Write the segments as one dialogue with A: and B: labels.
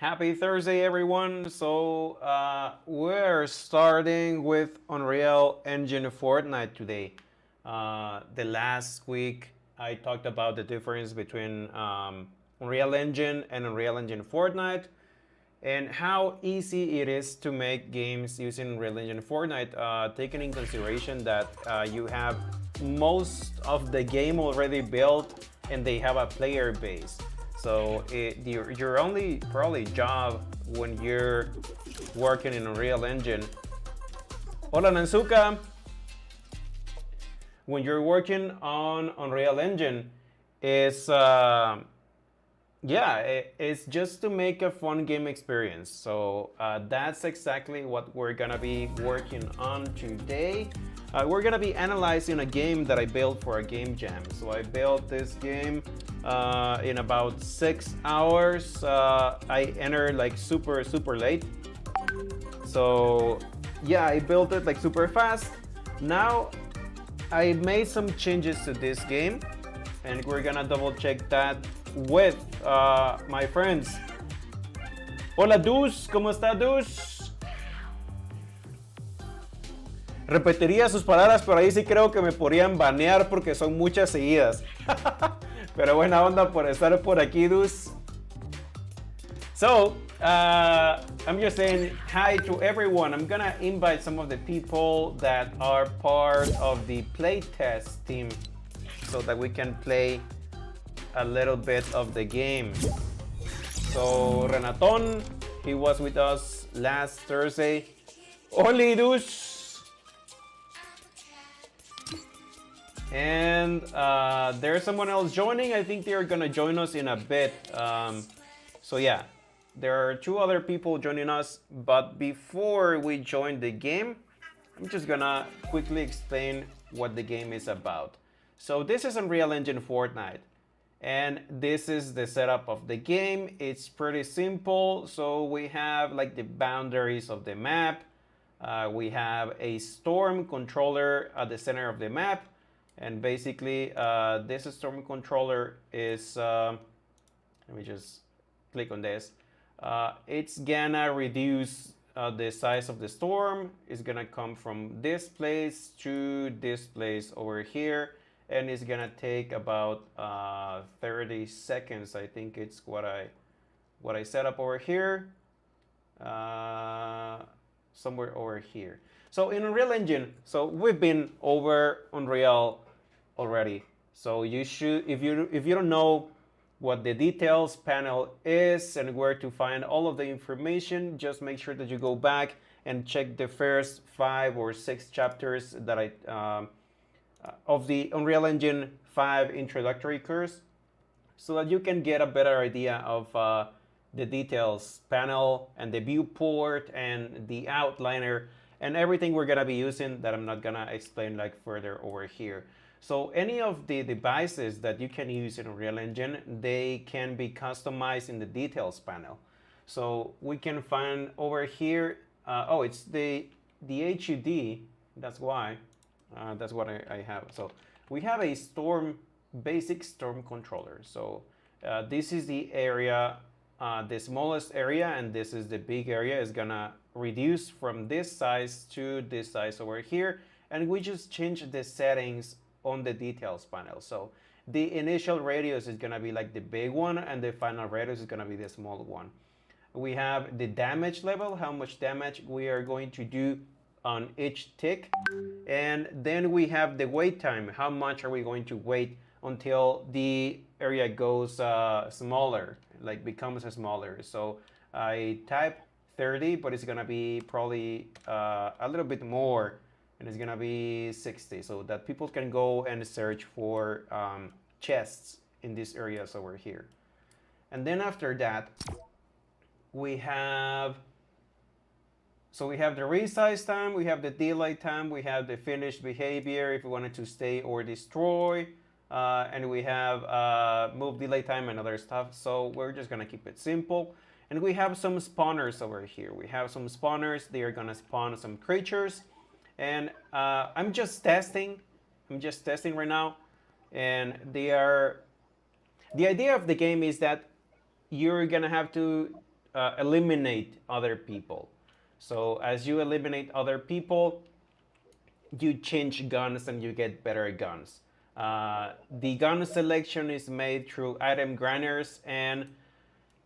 A: Happy Thursday, everyone. We're starting with Unreal Engine Fortnite today. The last week, I talked about the difference between Unreal Engine and Unreal Engine Fortnite and how easy it is to make games using Unreal Engine Fortnite, taking in consideration that you have most of the game already built and they have a player base. Your only probably job when you're working in Unreal Engine. Hola Nanzuka, when you're working on Unreal Engine, is it's just to make a fun game experience. That's exactly what we're gonna be working on today. We're gonna be analyzing a game that I built for a game jam. So I built this game in about 6 hours. I entered like super late. So yeah, I built it like super fast. Now I made some changes to this game, and we're gonna double check that with my friends. Hola Dus, ¿cómo está Dus? Repetiría sus palabras, pero ahí sí creo que me podrían banear porque son muchas seguidas. Pero buena onda por estar por aquí, Dus. I'm just saying hi to everyone. I'm gonna invite some of the people that are part of the playtest team so that we can play a little bit of the game. So Renaton, he was with us last Thursday. Olidus. And there's someone else joining. I think they're gonna join us in a bit. There are two other people joining us, but before we join the game, I'm just gonna quickly explain what the game is about. So this is Unreal Engine Fortnite, and this is the setup of the game. It's pretty simple. So we have like the boundaries of the map. We have a storm controller at the center of the map, and basically this storm controller is, let me just click on this. It's gonna reduce the size of the storm. It's gonna come from this place to this place over here, and it's gonna take about 30 seconds. I think it's what I set up over here, somewhere over here. So in Unreal Engine, so we've been over Unreal already. So you should, if you don't know what the details panel is and where to find all of the information, just make sure that you go back and check the first 5 or 6 chapters that of the Unreal Engine 5 introductory course, so that you can get a better idea of the details panel and the viewport and the outliner and everything we're gonna be using that I'm not gonna explain like further over here. So any of the devices that you can use in Unreal Engine, they can be customized in the details panel. So we can find over here, it's the HUD, that's why, that's what I have. So we have a basic storm controller. So this is the area, the smallest area, and this is the big area. Is gonna reduce from this size to this size over here, and we just change the settings on the details panel. So the initial radius is gonna be like the big one, and the final radius is gonna be the small one. We have the damage level, how much damage we are going to do on each tick. And then we have the wait time, how much are we going to wait until the area goes smaller, like becomes smaller. So I type 30, but it's gonna be probably a little bit more, and it's gonna be 60, so that people can go and search for chests in these areas over here. And then after that, we have the resize time, we have the delay time, we have the finished behavior if we wanted to stay or destroy, and we have move delay time and other stuff. So we're just gonna keep it simple. And we have some spawners over here. We have some spawners. They are gonna spawn some creatures. And I'm just testing right now, and the idea of the game is that you're gonna have to eliminate other people. So as you eliminate other people, you change guns and you get better guns. The gun selection is made through item grinders, and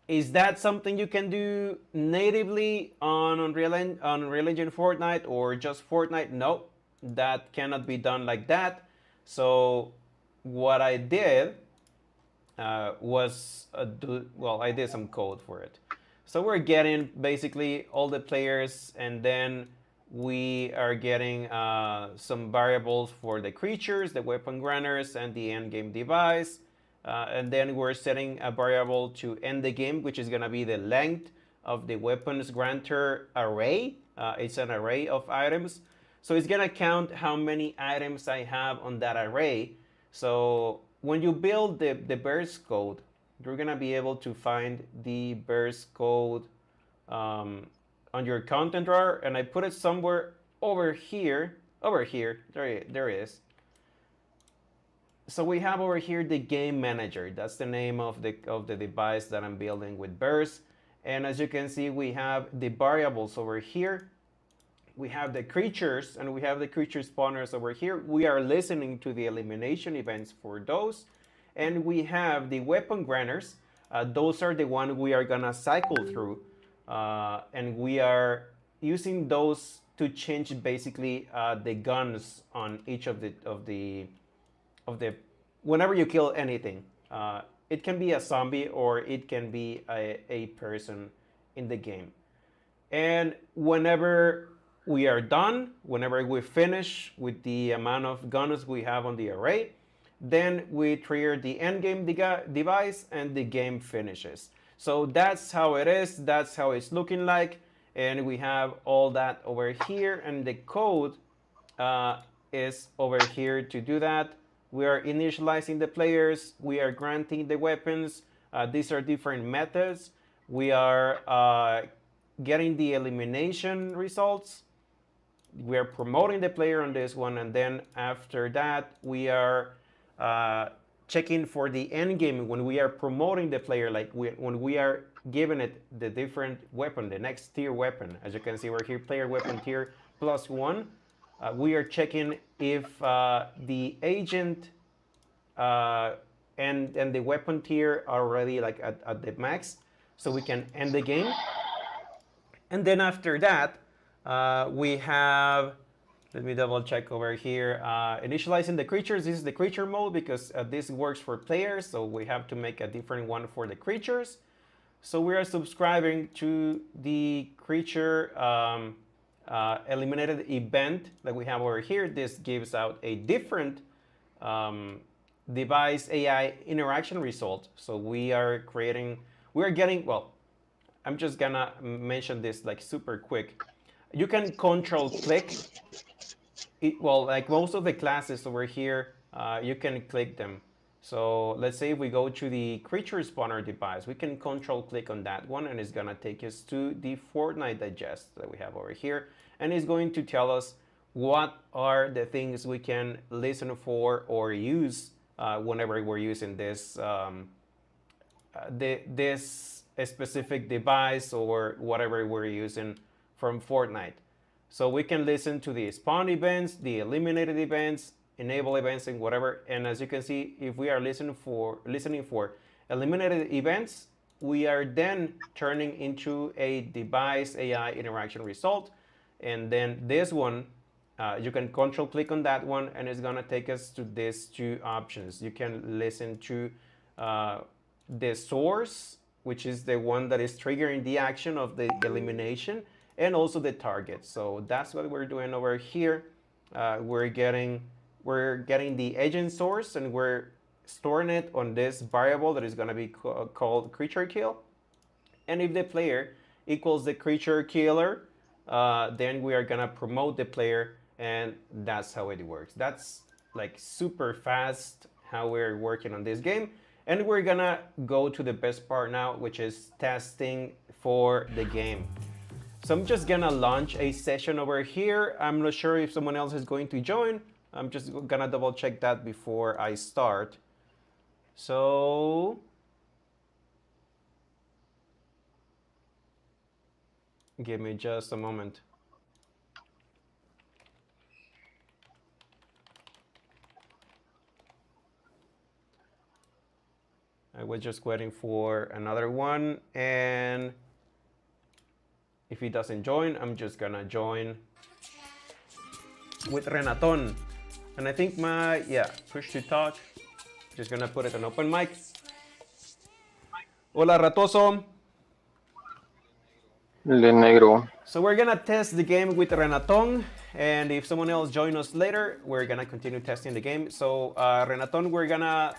A: is that something you can do natively on Unreal Engine Fortnite or just Fortnite? No, that cannot be done like that. So what I did well, I did some code for it. So we're getting basically all the players, and then we are getting some variables for the creatures, the weapon grinders, and the end game device. And then we're setting a variable to end the game, which is going to be the length of the weapons granter array. It's an array of items. So it's going to count how many items I have on that array. So when you build the burst code, you're going to be able to find the burst code on your content drawer. And I put it somewhere over here. Over here. There it is. So we have over here the game manager. That's the name of the device that I'm building with burst. And as you can see, we have the variables over here. We have the creatures, and we have the creature spawners over here. We are listening to the elimination events for those. And we have the weapon grinders. Those are the ones we are gonna cycle through. And we are using those to change basically the guns on each of the whenever you kill anything. It can be a zombie or it can be a person in the game. And whenever we are done, whenever we finish with the amount of guns we have on the array, then we trigger the end game device and the game finishes. So that's how it is. That's how it's looking like. And we have all that over here, and the code is over here to do that. We are initializing the players. We are granting the weapons. These are different methods. We are getting the elimination results. We are promoting the player on this one, and then after that, we are checking for the end game when we are promoting the player, like when we are giving it the different weapon, the next tier weapon. As you can see, we're here, player weapon tier +1. We are checking if the agent and the weapon tier are already like at the max, so we can end the game. And then after that, we have, let me double check over here, initializing the creatures. This is the creature mode because this works for players, so we have to make a different one for the creatures. So we are subscribing to the creature eliminated event that we have over here. This gives out a different device AI interaction result. So we are getting, well, I'm just gonna mention this like super quick. You can control click. Well, like most of the classes over here, you can click them. So let's say if we go to the creature spawner device, we can control click on that one, and it's gonna take us to the Fortnite digest that we have over here. And it's going to tell us what are the things we can listen for or use whenever we're using this this specific device or whatever we're using from Fortnite. So we can listen to the spawn events, the eliminated events, enable events, and whatever. And as you can see, if we are listening for eliminated events, we are then turning into a device AI interaction result. And then this one, you can control click on that one, and it's gonna take us to these two options. You can listen to the source, which is the one that is triggering the action of the elimination, and also the target. So that's what we're doing over here. We're getting the agent source, and we're storing it on this variable that is going to be called creature kill. And if the player equals the creature killer, then we are going to promote the player, and that's how it works. That's like super fast how we're working on this game. And we're gonna go to the best part now, which is testing for the game. So I'm just gonna launch a session over here. I'm not sure if someone else is going to join. I'm just gonna double check that before I start. So Give me just a moment. I was just waiting for another one, and if he doesn't join, I'm just gonna join with Renaton. And I think push to talk. Just gonna put it on open mic. Hola, Ratoso.
B: Le negro.
A: So we're gonna test the game with Renaton, and if someone else joins us later, we're gonna continue testing the game. So Renaton, we're gonna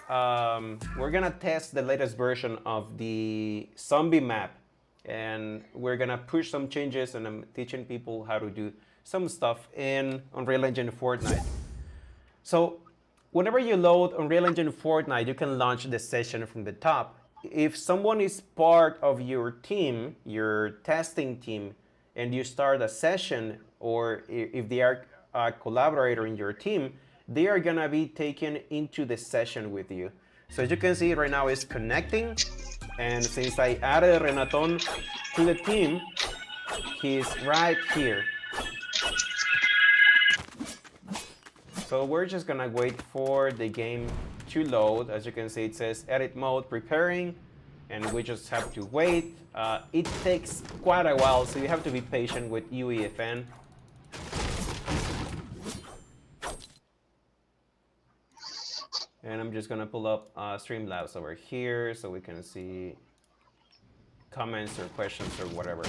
A: test the latest version of the zombie map, and we're gonna push some changes, and I'm teaching people how to do some stuff in Unreal Engine Fortnite. So whenever you load Unreal Engine Fortnite, you can launch the session from the top. If someone is part of your team, your testing team, and you start a session, or if they are a collaborator in your team, they are gonna be taken into the session with you. So as you can see right now, it's connecting, and since I added Renaton to the team, he's right here. So we're just gonna wait for the game to load. As you can see, it says edit mode preparing, and we just have to wait. It takes quite a while, so you have to be patient with UEFN. And I'm just gonna pull up Streamlabs over here so we can see comments or questions or whatever.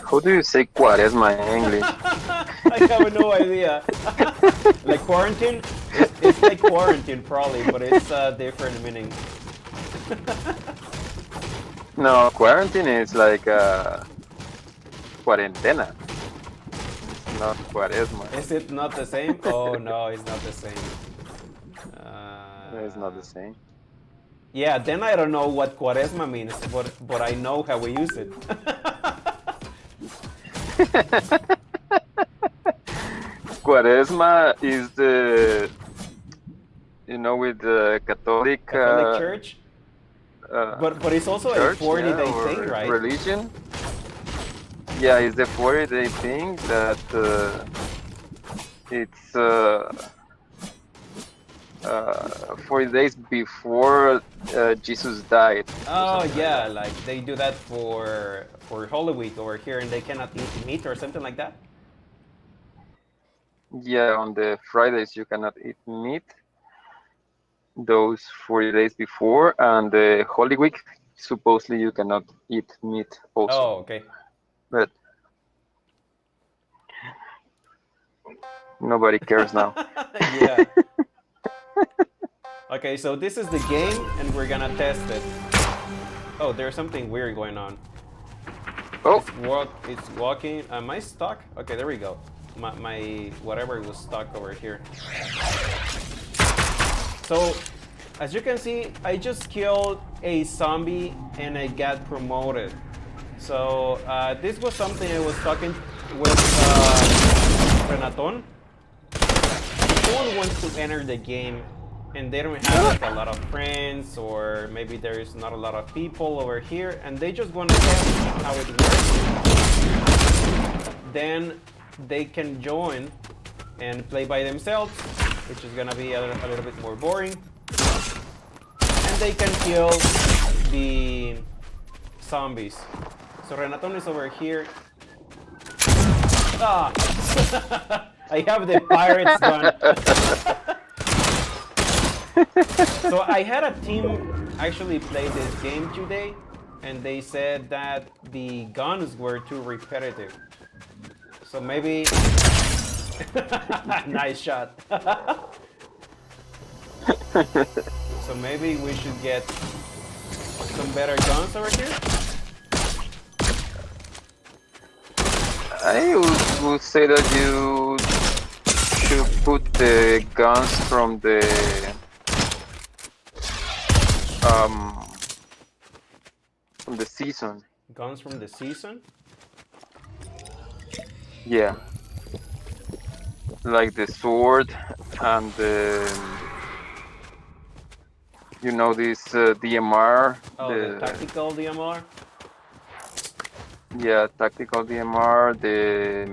B: How do you say Cuaresma in English?
A: I have no idea. Like quarantine? It's like quarantine probably, but it's a different meaning.
B: No, quarantine is like cuarentena. It's not Cuaresma.
A: Is it not the same? Oh no, it's not the same.
B: It's not the same.
A: Yeah, then I don't know what Cuaresma means, but I know how we use it.
B: Cuaresma is the, with the Catholic
A: Church? But it's also
B: church,
A: a 40-day thing, right?
B: Religion. Yeah, it's the 40-day thing that it's 40 days before Jesus died.
A: Oh yeah, like they do that for Holy Week over here, and they cannot eat meat or something like that.
B: Yeah, on the Fridays you cannot eat meat. Those 40 days before, and the Holy Week, supposedly you cannot eat meat also.
A: Oh, okay.
B: But nobody cares now.
A: Yeah. Okay, so this is the game, and we're gonna test it. Oh, there's something weird going on.
B: Oh,
A: It's walking. Am I stuck? Okay, there we go. My whatever was stuck over here. So, as you can see, I just killed a zombie and I got promoted. So this was something I was talking with Renaton. Someone wants to enter the game and they don't have like a lot of friends, or maybe there is not a lot of people over here, and they just want to test how it works. Then they can join and play by themselves, which is gonna be a little bit more boring. And they can kill the zombies. So Renaton is over here. Ah! I have the pirate's gun. So I had a team actually play this game today, and they said that the guns were too repetitive. So maybe... Nice shot. So maybe we should get some better guns over here?
B: I would say that you should put the guns from the season.
A: Guns from the season?
B: Yeah. Like the sword and the You know this DMR,
A: Oh, the tactical DMR.
B: yeah, tactical DMR, the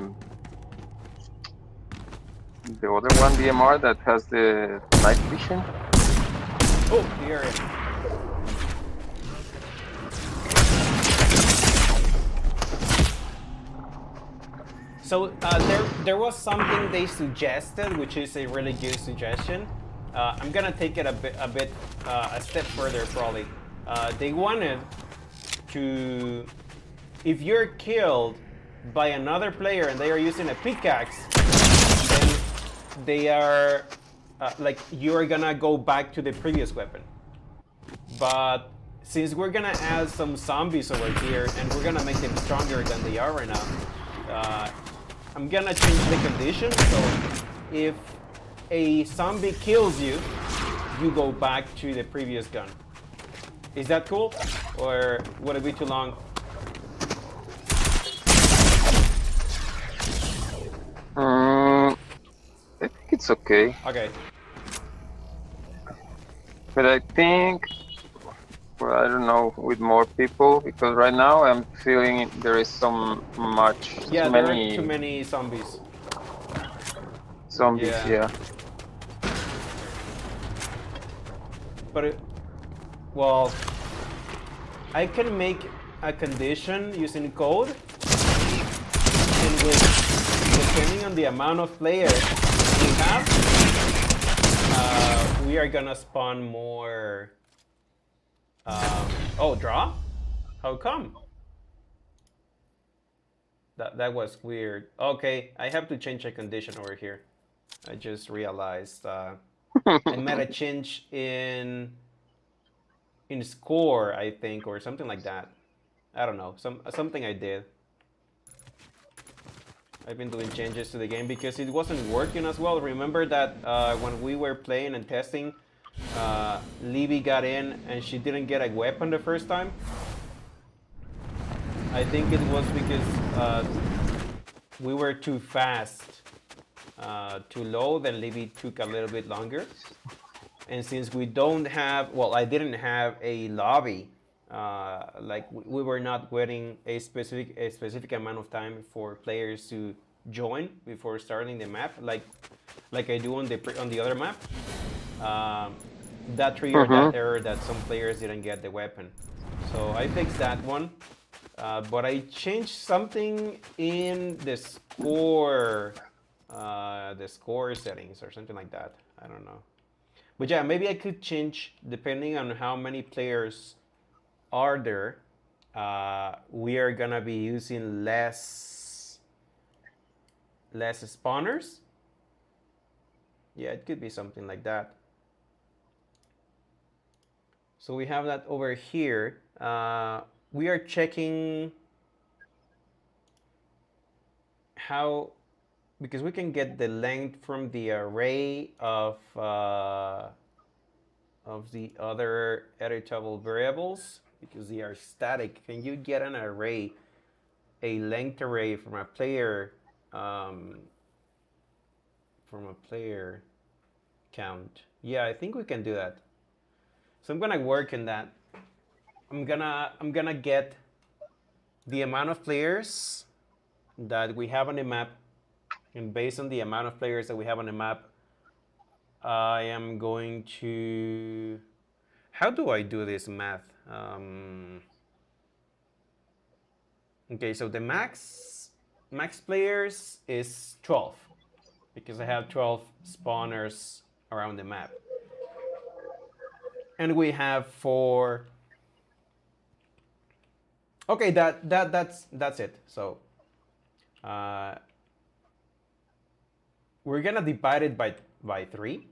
B: other one DMR that has the night vision.
A: Oh, here. So there was something they suggested, which is a really good suggestion. I'm gonna take it a step further probably. They wanted to, if you're killed by another player and they are using a pickaxe, then they are like you're gonna go back to the previous weapon. But since we're gonna add some zombies over here and we're gonna make them stronger than they are right now, I'm gonna change the condition. So if a zombie kills you, you go back to the previous gun. Is that cool? Or would it be too long?
B: I think it's okay.
A: Okay.
B: But I think, well, I don't know, with more people, because right now I'm feeling there is so
A: Yeah, there are too
B: many
A: many zombies.
B: zombies.
A: Yeah.
B: Yeah.
A: But well, I can make a condition using code in which, depending on the amount of players we have, we are gonna spawn more. Oh, draw? How come? That was weird. Okay, I have to change a condition over here. I just realized I made a change in score, I think, or something like that. I don't know, something I did. I've been doing changes to the game because it wasn't working as well. Remember that when we were playing and testing, Libby got in and she didn't get a weapon the first time? I think it was because we were too fast to load and Libby took a little bit longer. And since we don't have, well, I didn't have a lobby, like we were not waiting a specific amount of time for players to join before starting the map, like I do on the other map. That triggered that error that some players didn't get the weapon. So I fixed that one, but I changed something in the score settings or something like that. I don't know. But yeah, maybe I could change depending on how many players are there. We are gonna be using less spawners. Yeah, it could be something like that. So we have that over here. We are checking how, because we can get the length from the array of the other editable variables because they are static. Can you get an array, a length array from a player count? Yeah, I think we can do that. So I'm gonna work in that. I'm gonna get the amount of players that we have on the map, and based on the amount of players that we have on the map, I am going to. How do I do this math? Okay, so the max players is 12 because I have 12 spawners around the map, and we have 4. Okay, that's it. So we're gonna divide it by 3.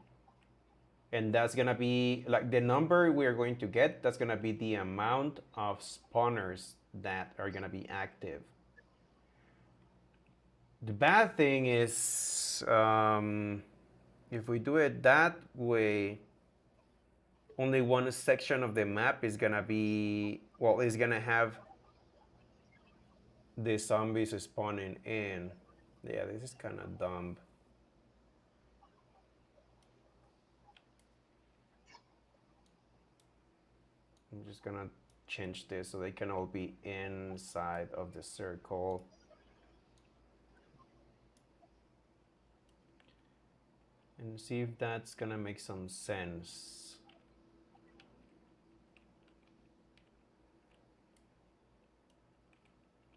A: And that's gonna be like the number we are going to get. That's gonna be the amount of spawners that are gonna be active. The bad thing is if we do it that way, only one section of the map is gonna be, well, is gonna have the zombies spawning in. Yeah, this is kind of dumb. I'm just gonna change this so they can all be inside of the circle. And see if that's gonna make some sense.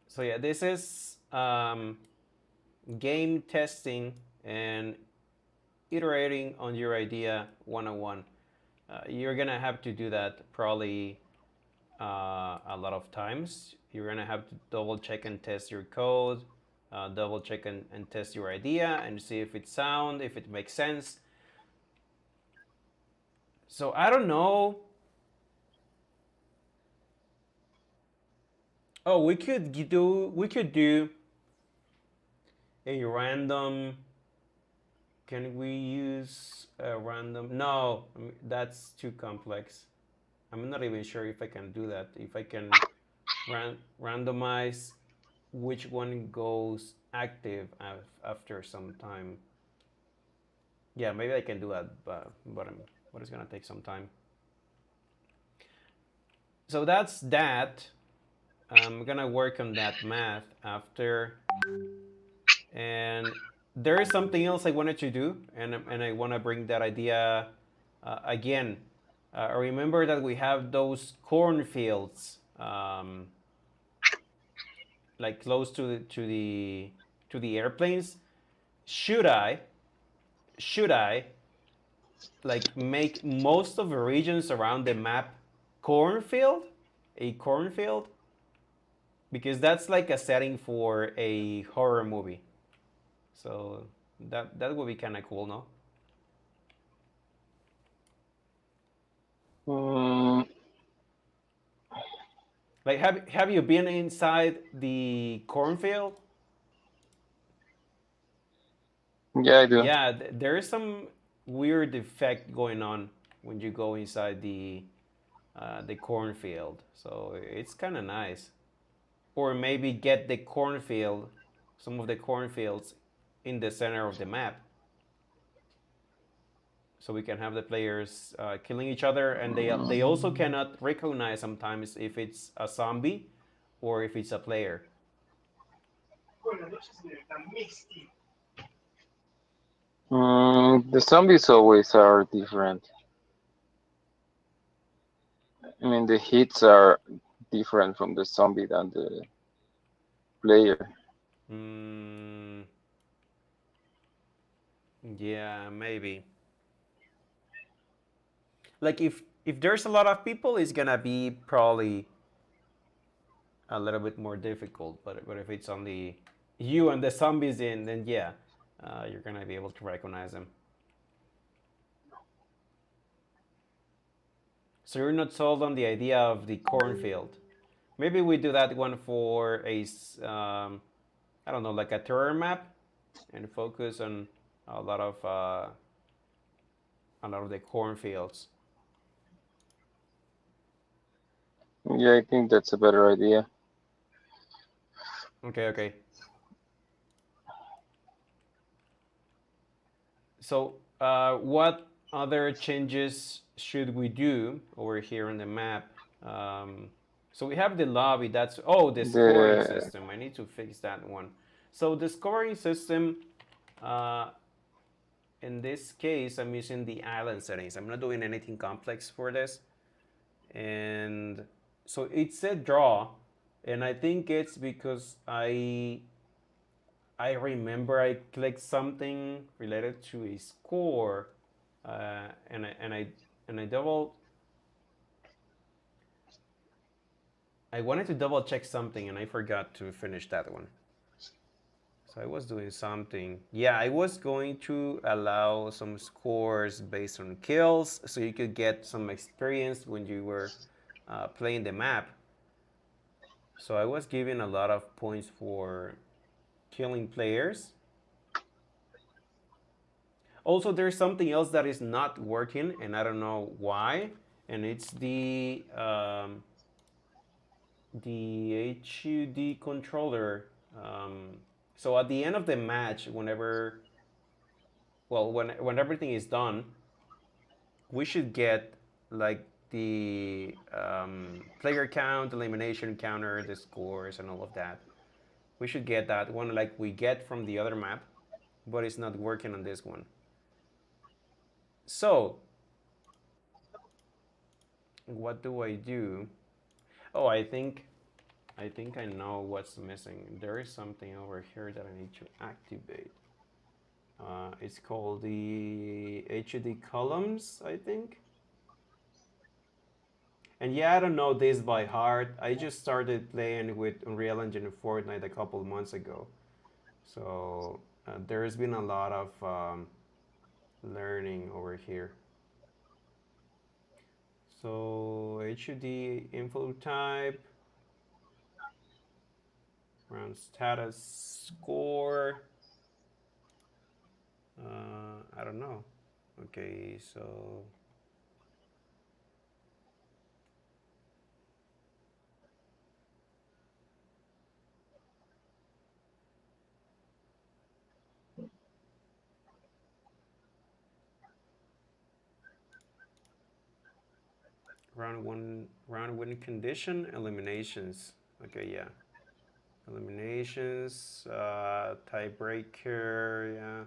A: So yeah, this is game testing and iterating on your idea 101. You're gonna have to do that probably a lot of times. You're gonna have to double check and test your code, double check and test your idea and see if it's sound, if it makes sense. So I don't know. Oh, we could do a random. Can we use a random? No, that's too complex. I'm not even sure if I can do that. If I can randomize which one goes active after some time. Yeah, maybe I can do that, but it's gonna take some time. So that's that. I'm gonna work on that math after, and there is something else I wanted to do, and I want to bring that idea again. Remember that we have those cornfields, like close to the airplanes. Should I like make most of the regions around the map cornfield, a cornfield, because that's like a setting for a horror movie. So that would be kind of cool, no?
B: Mm,
A: Like, have you been inside the cornfield?
B: yeah, I do.
A: Yeah, there is some weird effect going on when you go inside the cornfield. So it's kind of nice. Or maybe get the cornfield, some of the cornfields, in the center of the map, so we can have the players killing each other, and they also cannot recognize sometimes if it's a zombie or if it's a player.
B: The zombies always are different. I mean, the hits are different from the zombie than the player.
A: Mm, yeah, maybe. Like if there's a lot of people, it's gonna be probably a little bit more difficult. But if it's only you and the zombies in, then yeah, you're gonna be able to recognize them. So you're not sold on the idea of the cornfield. Maybe we do that one for I don't know, like a terror map, and focus on a lot of uh, a lot of the cornfields.
B: Yeah, I think that's a better idea.
A: Okay, okay. So what other changes should we do over here on the map? Um, so we have the lobby. That's the scoring
B: The
A: system. I need to fix that one. So the scoring system. Uh, in this case, I'm using the island settings. I'm not doing anything complex for this. And so it said draw, and I think it's because I remember I clicked something related to a score, and I double. I wanted to double check something, and I forgot to finish that one. So I was doing something. Yeah, I was going to allow some scores based on kills, so you could get some experience when you were playing the map. So I was giving a lot of points for killing players. Also, there's something else that is not working, and I don't know why. And it's the HUD controller. So at the end of the match, when everything is done, we should get like the player count, elimination counter, the scores, and all of that. We should get that one like we get from the other map, but it's not working on this one. So, what do I do? Oh, I think I know what's missing. There is something over here that I need to activate. It's called the HUD columns, I think. And yeah, I don't know this by heart. I just started playing with Unreal Engine and Fortnite a couple months ago. So there's been a lot of learning over here. So HUD info type, round status score. I don't know. Okay, so round win condition eliminations. Okay, yeah, eliminations, tiebreaker, yeah,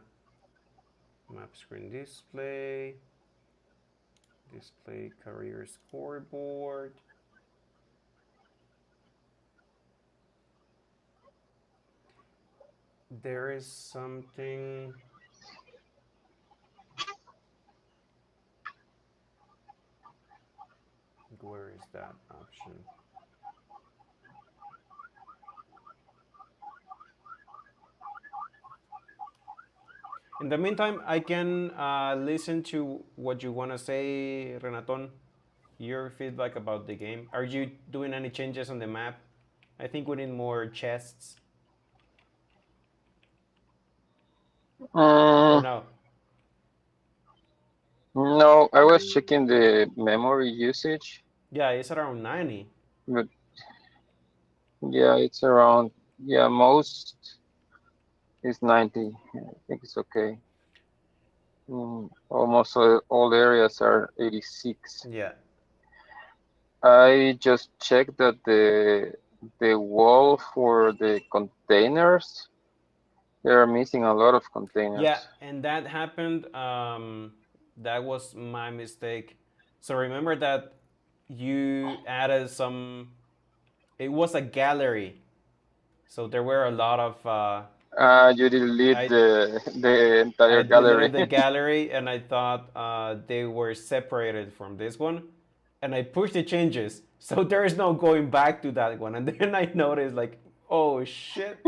A: map screen display career scoreboard. There is something. Where is that option? In the meantime, I can listen to what you want to say, Renaton. Your feedback about the game. Are you doing any changes on the map? I think we need more chests. Or
B: Mm,
A: no?
B: no, I was checking the memory usage,
A: Yeah, it's around 90.
B: but yeah, it's around, yeah, most is 90. I think it's okay. Almost all areas are 86.
A: Yeah.
B: I just checked that the wall for the containers, they are missing a lot of
A: Yeah,
B: containers.
A: and that happened. That was my mistake. So remember that you added some. It was a gallery, so there were a lot of.
B: You delete
A: I
B: the
A: I
B: entire gallery.
A: deleted the gallery and I thought they were separated from this one, and I pushed the changes, so there is no going back to that one. And then I noticed like, oh shit,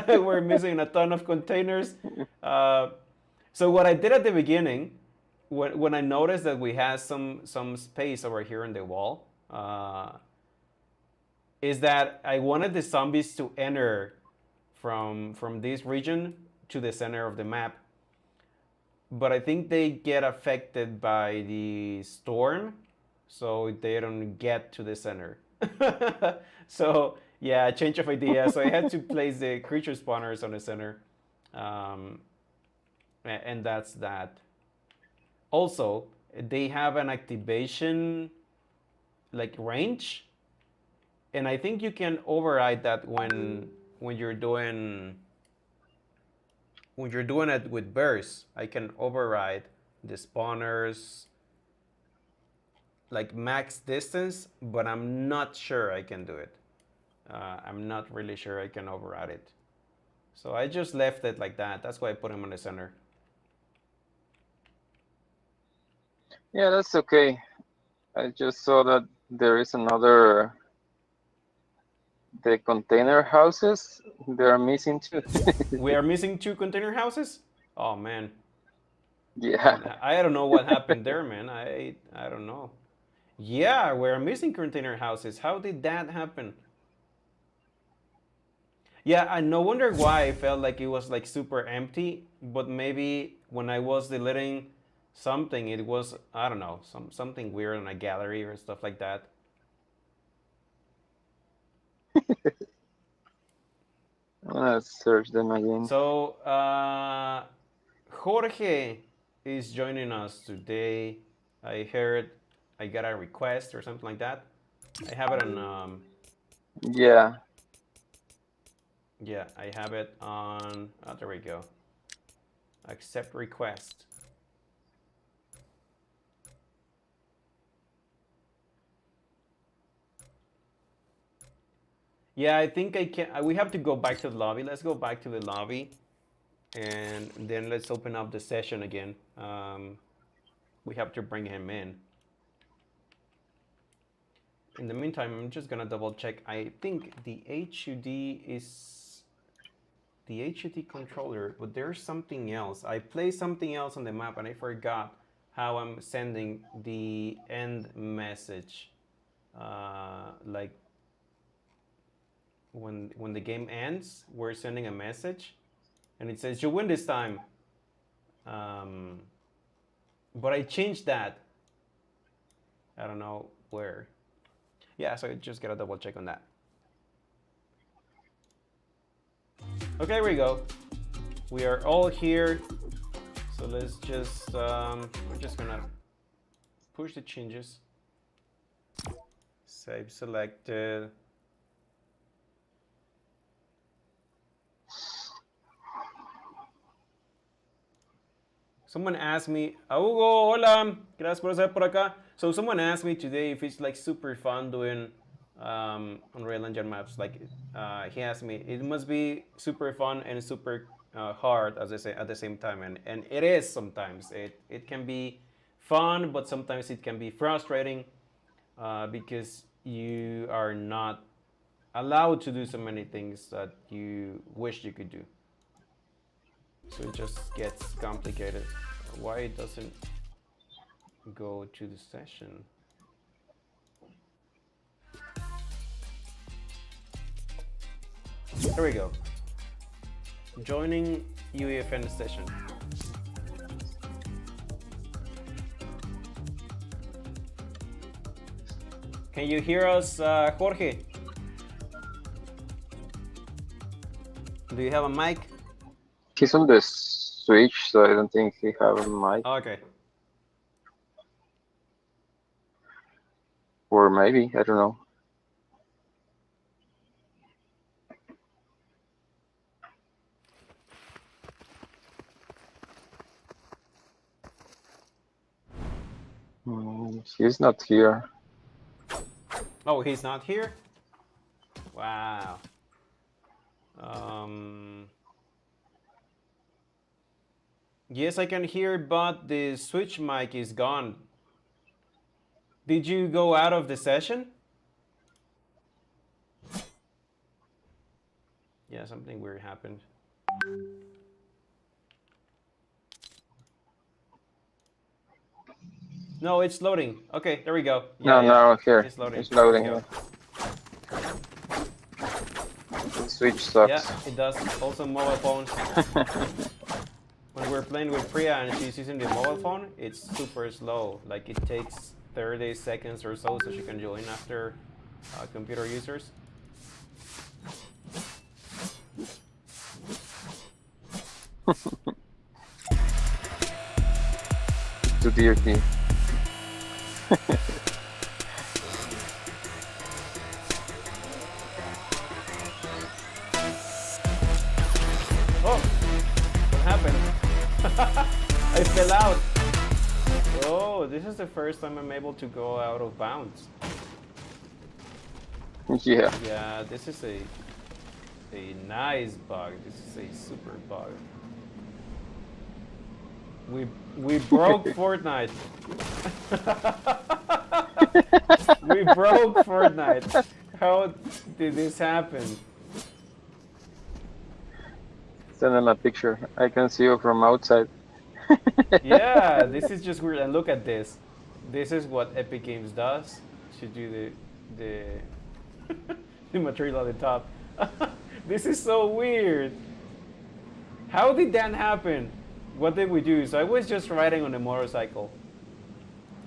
A: we're missing a ton of containers. Uh, so what I did at the beginning, when I noticed that we had some space over here in the wall, is that I wanted the zombies to enter from this region to the center of the map, but I think they get affected by the storm, so they don't get to the center. So yeah, change of idea. So I had to place the creature spawners on the center, um, and that's that. Also, they have an activation like range, and I think you can override that when you're doing it with bursts. I can override the spawners like max distance, but I'm not sure I can do it. I'm not really sure I can override it. So I just left it like that. That's why I put him on the center.
B: Yeah, that's okay. I just saw that there is another, the container houses, they are missing too.
A: We are missing two container houses. Oh man,
B: Yeah.
A: I don't know what happened there, man. I don't know. Yeah, we're missing container houses. How did that happen? Yeah, I no wonder why I felt like it was like super empty. But maybe when I was deleting something, it was I don't know something weird in a gallery or stuff like that.
B: Let's search them again.
A: So Jorge is joining us today. I heard I got a request or something like that. I have it on.
B: Yeah.
A: Yeah, I have it on. Oh, there we go. Accept request. Yeah, I think I can. We have to go back to the lobby. Let's go back to the lobby, and then let's open up the session again. We have to bring him in. In the meantime, I'm just gonna double check. I think the HUD is the HUD controller, but there's something else. I placed something else on the map, and I forgot how I'm sending the end message. Like when the game ends, we're sending a message, and it says you win this time. But I changed that. I don't know where. Yeah, so I just gotta double check on that. Okay, here we go. We are all here. So let's just, we're just gonna push the changes. Save selected. Someone asked me, Hugo, hola, gracias por estar por acá. So someone asked me today if it's like super fun doing Unreal Engine maps. Like he asked me, it must be super fun and super hard, as I say, at the same time. And it is sometimes. It can be fun, but sometimes it can be frustrating because you are not allowed to do so many things that you wish you could do. So it just gets complicated. Why it doesn't go to the session? There we go. Joining UEFN session. Can you hear us, Jorge? Do you have a mic?
B: He's on the switch, so I don't think he have a mic.
A: Okay.
B: Or maybe, I don't know. He's not here.
A: Oh, he's not here? Wow. Yes, I can hear, but the switch mic is gone. Did you go out of the session? Yeah, something weird happened. No, it's loading. Okay, there we go. Yeah,
B: no, here.
A: It's loading.
B: It's loading.
A: Yeah.
B: The switch sucks.
A: Yeah, it does. Also mobile phones. When we're playing with Priya and she's using the mobile phone, it's super slow. Like it takes 30 seconds or so she can join after computer users.
B: To DRT.
A: Oh, what happened? I fell out. Oh, this is the first time I'm able to go out of bounds.
B: Yeah.
A: Yeah, this is a nice bug. This is a super bug. We broke Fortnite. We broke Fortnite. How did this happen?
B: Send him a picture. I can see you from outside.
A: Yeah, this is just weird. And look at this. This is what Epic Games does. Should do the the material at the top. This is so weird. How did that happen? What did we do? So I was just riding on a motorcycle,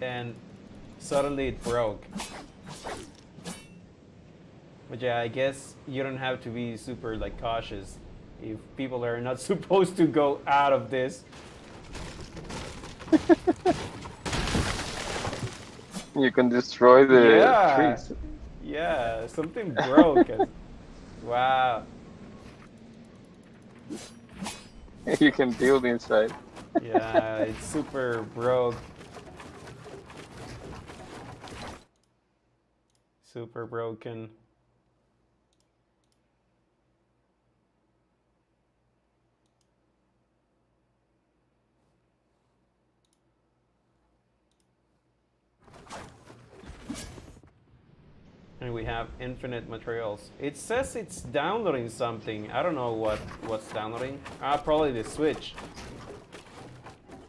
A: and suddenly it broke. But yeah, I guess you don't have to be super like cautious if people are not supposed to go out of this.
B: You can destroy the
A: Yeah,
B: trees.
A: yeah, something broke. Wow.
B: You can build inside.
A: Yeah, it's super broke. Super broken. And we have infinite materials. It says it's downloading something. I don't know what's downloading. Probably the Switch.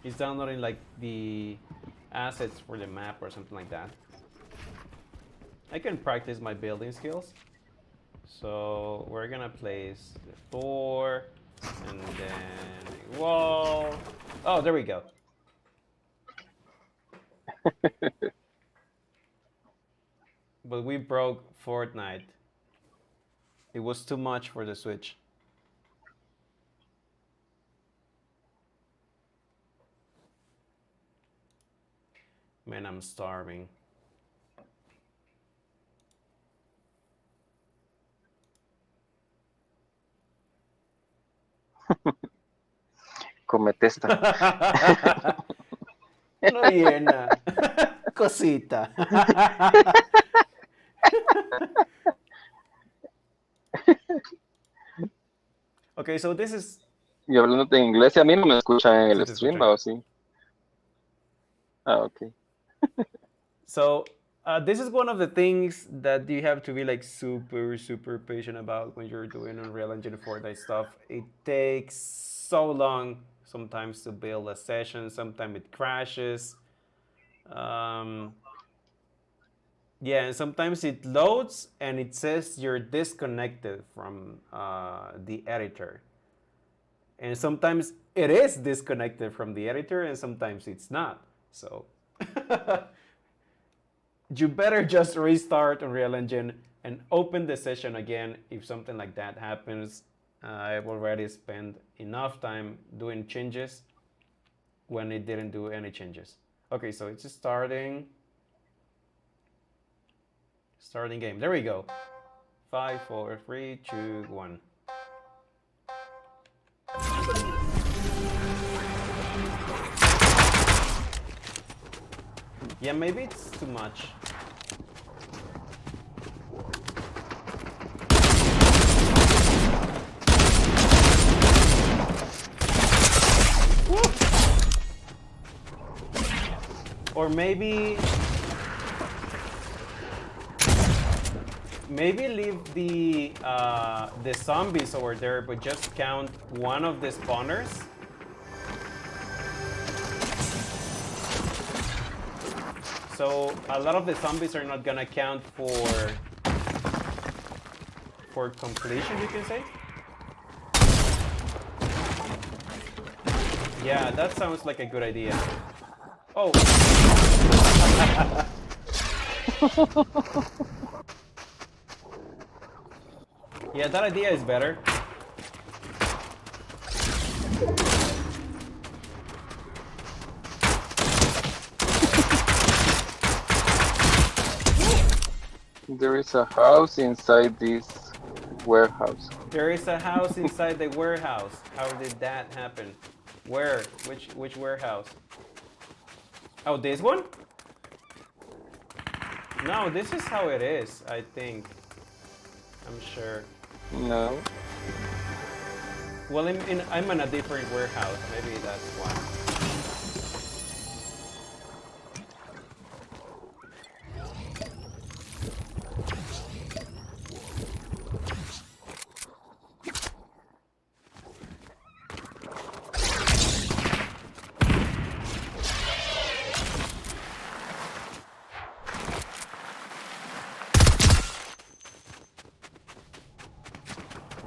A: It's downloading like the assets for the map or something like that. I can practice my building skills. So we're gonna place the door and then a wall. Oh, there we go. But we broke Fortnite. It was too much for the Switch. Man, I'm starving.
B: Come testa.
A: No llena. Cosita. Okay, so this is...
B: Y hablándote en inglés, y a mí no me escuchan en
A: Sí
B: el
A: te
B: stream,
A: escuchan.
B: ¿o sí? Ah, ok.
A: So this is one of the things that you have to be like super patient about when you're doing Unreal Engine 4 stuff. It takes so long sometimes to build a session. Sometimes it crashes. Yeah, and sometimes it loads and it says you're disconnected from the editor. And sometimes it is disconnected from the editor and sometimes it's not. So you better just restart Unreal Engine and open the session again if something like that happens. I've already spent enough time doing changes when it didn't do any changes. Okay, so it's starting. Starting game. There we go. 5, 4, 3, 2, 1. Yeah, maybe it's too much. Woo! Or maybe leave the zombies over there, but just count one of the spawners. So a lot of the zombies are not gonna count for completion, you can say. Yeah, that sounds like a good idea. Oh. Yeah, that idea is better.
B: There is a house inside this warehouse.
A: There is a house inside the warehouse. How did that happen? Where? Which warehouse? Oh, this one? No, this is how it is, I think. I'm sure.
B: No.
A: Well, I'm in a different warehouse. Maybe that's why.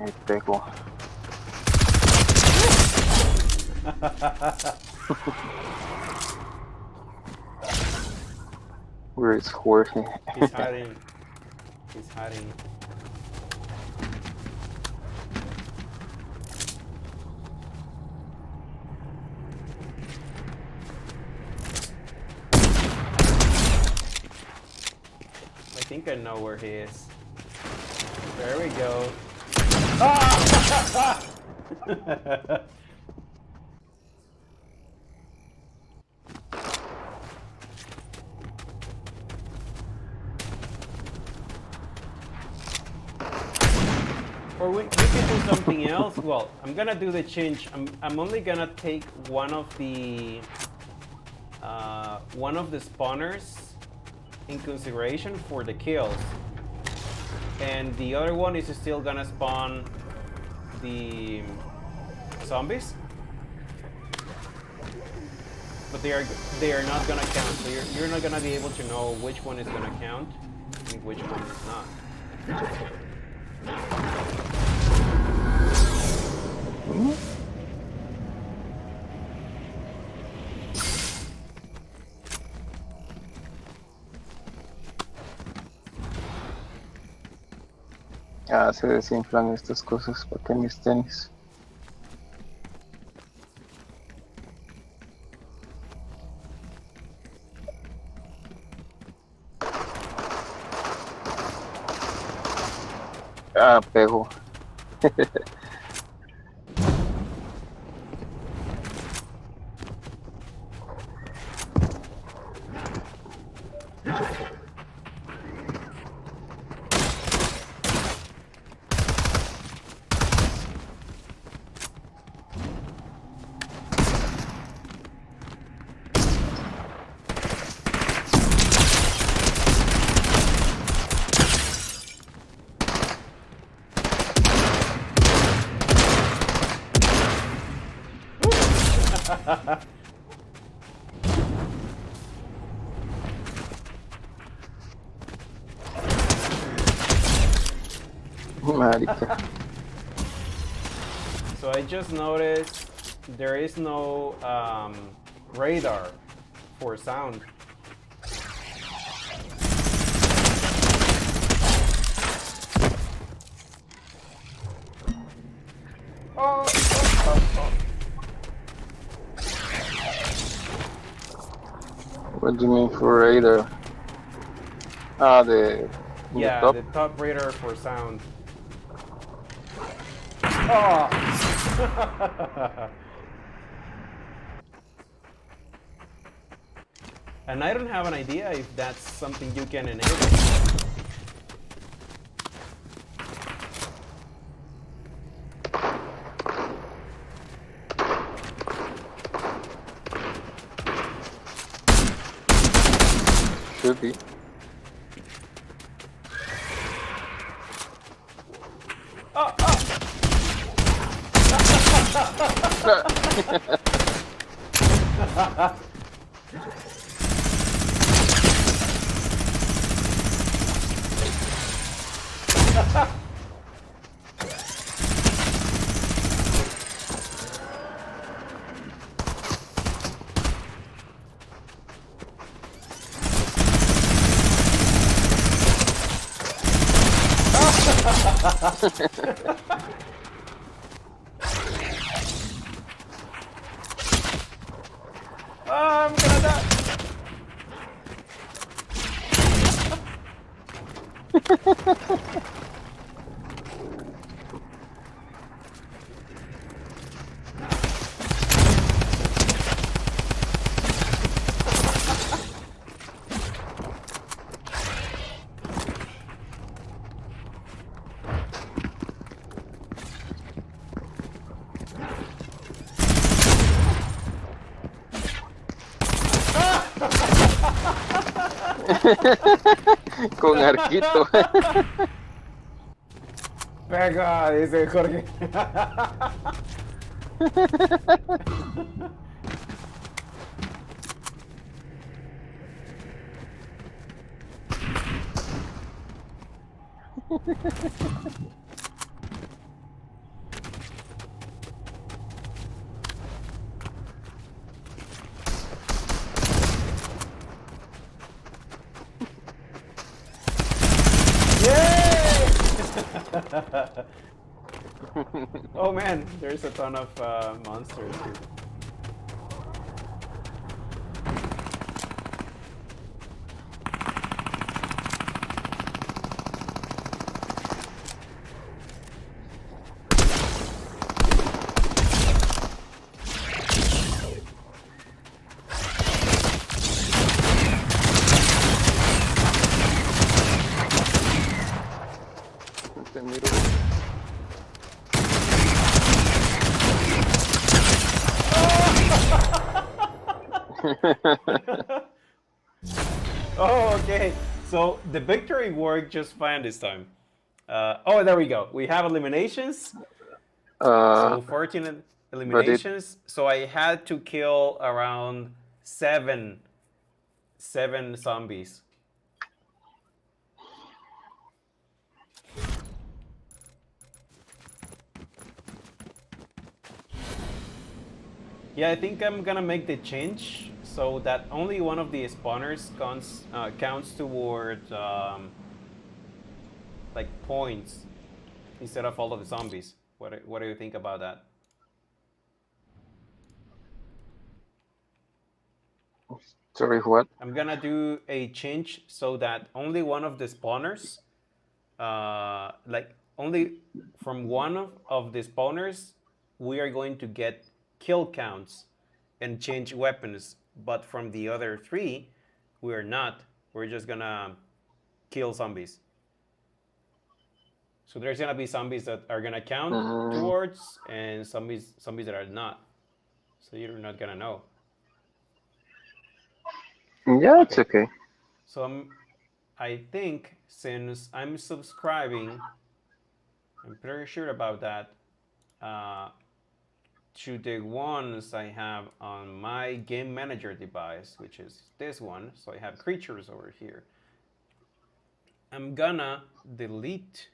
B: Ahí pego. Where is Jorge?
A: He's hiding. He's hiding. think I know where he is. There we go. Ah! Or we could do something else. Well, I'm gonna do the change. I'm only gonna take one of the spawners in consideration for the kills, and the other one is still gonna spawn the zombies, but they are not gonna count. So you're not gonna be able to know which one is gonna count and which one is not.
B: Ah, se desinflan estas cosas para que mis tenis. Ah, pego. Marica.
A: So I just noticed there is no radar for sound. Oh.
B: What do you mean for radar? Ah, the top?
A: The top radar for sound. Oh. And I don't have an idea if that's something you can enable.
B: Should be.
A: Oh. I'm gonna die.
B: Con arquito.
A: Pega, dice Jorge. Oh man, there's a ton of monsters here.
B: the middle.
A: Oh, okay. So the victory worked just fine this time. Oh, there we go. We have eliminations.
B: uh,
A: So 14
B: but it
A: eliminations. So I had to kill around seven zombies. Yeah, I think I'm gonna make the change so that only one of the spawners counts toward like points instead of all of the zombies. What do you think about that?
B: sorry what?
A: I'm gonna do a change so that only one of the spawners, like only from one of the spawners, we are going to get kill counts and change weapons. But from the other three, we are not. We're just gonna kill zombies. So there's gonna be zombies that are gonna count
B: Mm,
A: towards, and zombies that are not. So you're not gonna know.
B: yeah, it's
A: Okay.
B: okay.
A: So I think since I'm subscribing, I'm pretty sure about that. Uh, to the ones I have on my game manager device, which is this one. So I have creatures over here. I'm gonna delete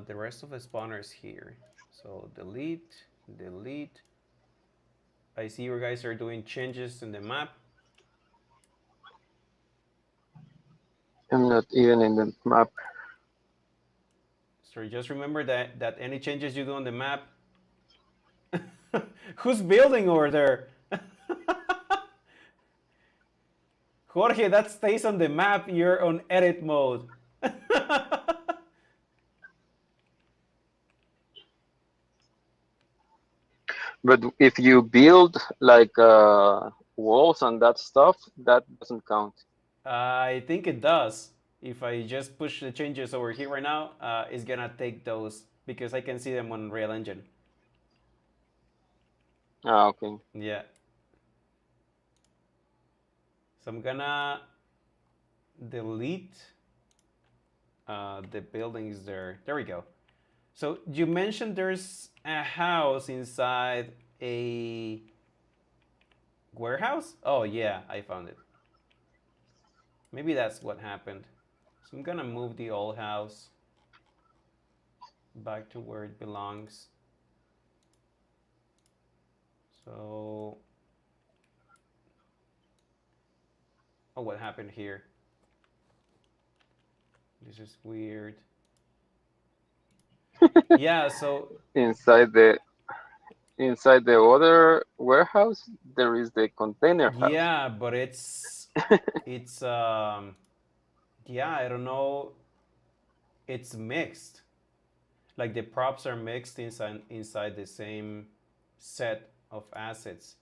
A: the rest of the spawners here. So delete, delete. I see you guys are doing changes in the map.
B: I'm not even in the map.
A: So just remember that any changes you do on the map. Who's building over there? Jorge, that stays on the map. You're on edit mode.
B: But if you build like walls and that stuff, that doesn't count.
A: I think it does. If I just push the changes over here right now, it's gonna take those because I can see them on Real Engine.
B: Ah, okay.
A: Yeah. So I'm gonna delete the buildings there. There we go. So you mentioned there's a house inside a warehouse? Oh yeah, I found it. Maybe that's what happened. So I'm gonna move the old house back to where it belongs. So, oh, what happened here? This is weird. Yeah, so
B: Inside the other warehouse, there is the container house.
A: yeah, but it's yeah, I don't know. It's mixed. Like the props are mixed inside the same set of assets.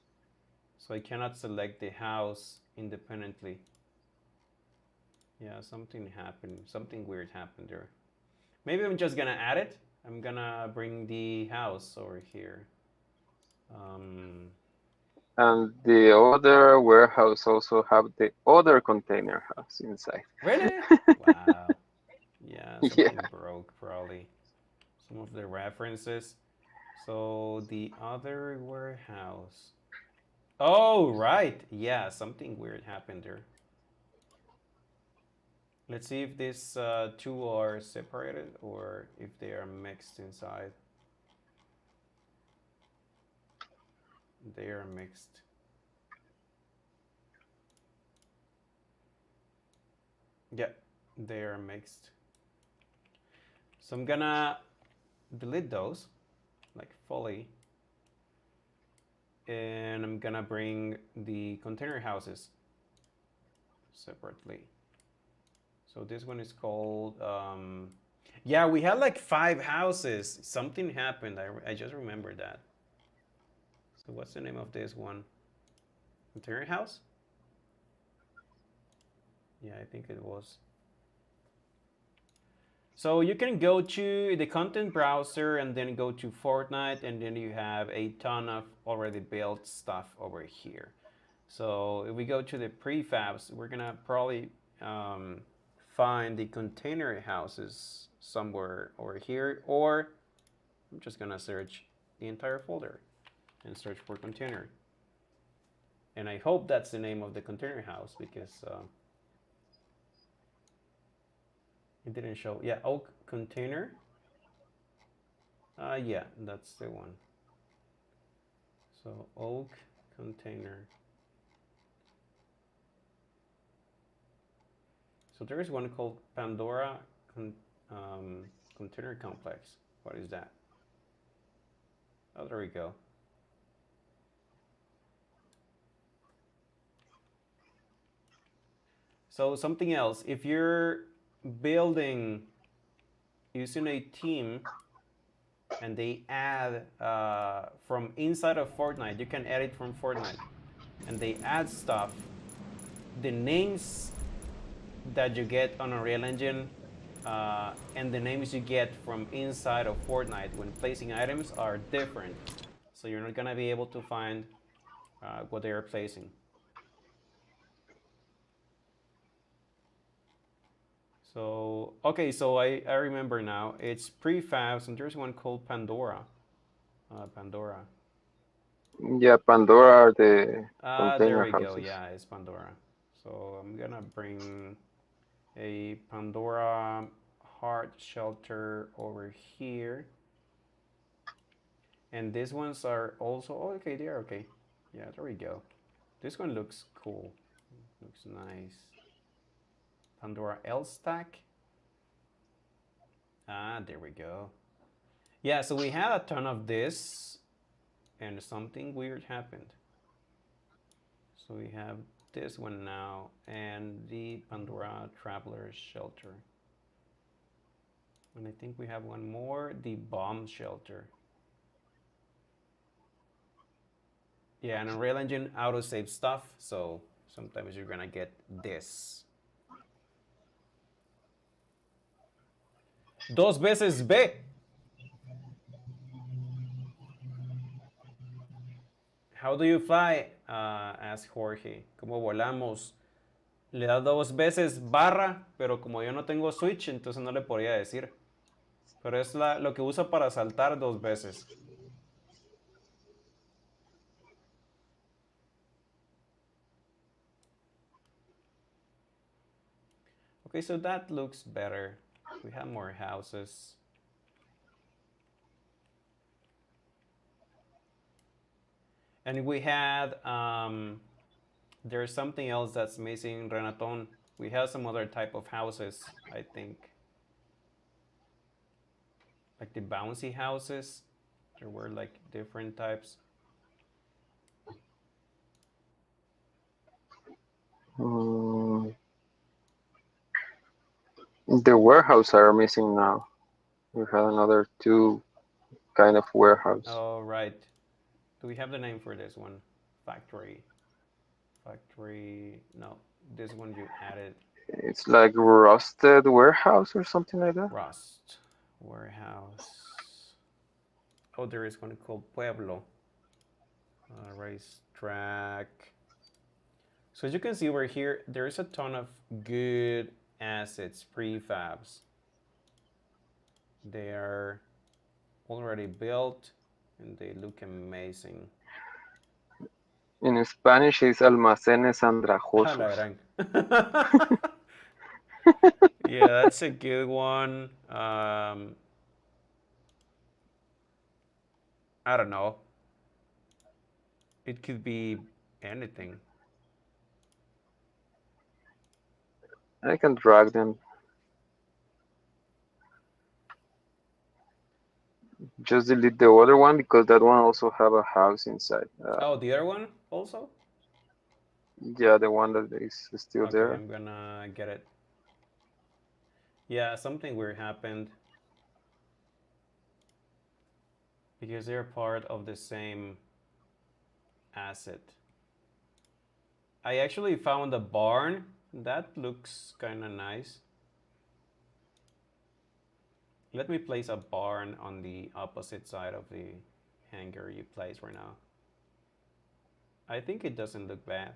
A: So I cannot select the house independently. Yeah, something happened. Something weird happened there. Maybe I'm just gonna add it. I'm gonna bring the house over here. Um,
B: And the other warehouse also have the other container house inside.
A: really? Wow. Yeah,
B: Yeah.
A: something broke probably. Some of the references. So the other warehouse. Oh, right. Yeah, something weird happened there. Let's see if these two are separated or if they are mixed inside. They are mixed. Yeah, they are mixed. So I'm gonna delete those, like fully, and I'm gonna bring the container houses separately. So this one is called, yeah, we had like 5 houses. Something happened. I just remembered that. So what's the name of this one? Container house? Yeah, I think it was. So you can go to the content browser and then go to Fortnite, and then you have a ton of already built stuff over here. So if we go to the prefabs, we're gonna probably find the container houses somewhere over here, or I'm just gonna search the entire folder and search for container. And I hope that's the name of the container house because it didn't show. Yeah, oak container. Yeah, that's the one. So oak container. So there is one called Pandora Container Complex. What is that? Oh, there we go. So something else. If you're building using a team and they add from inside of Fortnite, you can edit from Fortnite, and they add stuff. The names that you get on Unreal Engine and the names you get from inside of Fortnite when placing items are different. So you're not gonna be able to find what they are placing. So, okay, so I remember now. It's prefabs, and there's one called Pandora. Pandora.
B: Yeah, Pandora are the
A: There
B: container
A: we go.
B: houses.
A: Yeah, it's Pandora. So I'm gonna bring a Pandora heart shelter over here. And these ones are also, oh, okay, they are okay. Yeah, there we go. This one looks cool. Looks nice. Pandora L stack. There we go. Yeah, so we had a ton of this, and something weird happened. So we have this one now, and the Pandora Traveler Shelter. And I think we have one more, the Bomb Shelter. Yeah, and Unreal Engine auto-save stuff, so sometimes you're gonna get this. Dos veces B. How do you fly? Asked Jorge. ¿Cómo volamos? Le da dos veces barra, pero como yo no tengo switch, entonces no le podría decir. Pero es lo que usa para saltar dos veces. Okay, so that looks better. We have more houses. And we had, there's something else that's missing, Renaton. We have some other type of houses, I think. Like the bouncy houses. There were like different types.
B: The warehouse are missing now. We have another two kind of warehouse.
A: Oh, right. Do we have the name for this one? Factory. Factory. No, this one you added.
B: It's like rusted warehouse or something like that.
A: Rust. Warehouse. Oh, there is one called Pueblo. Racetrack. So as you can see over here, there is a ton of good assets, prefabs. They are already built and they look amazing.
B: In Spanish, it's almacenes andrajosos.
A: Yeah, that's a good one. I don't know. It could be anything.
B: I can drag them. Just delete the other one because that one also have a house inside.
A: Oh, the other one also?
B: Yeah, the one that is still
A: Okay,
B: there.
A: I'm gonna get it. Yeah, something weird happened because they're part of the same asset. I actually found a barn that looks kind of nice. Let me place a barn on the opposite side of the hanger you place right now. I think it doesn't look bad.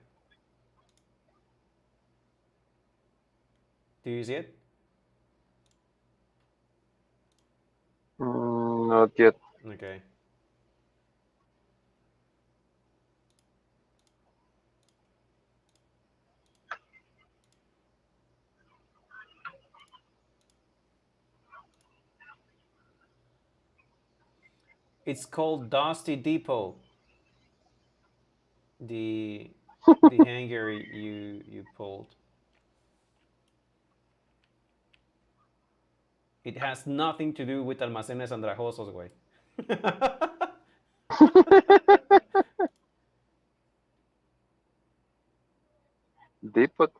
A: Do you see it?
B: Not yet.
A: Okay. It's called Dusty Depot. The the hanger you pulled. It has nothing to do with almacenes andrajosos, güey.
B: Depot.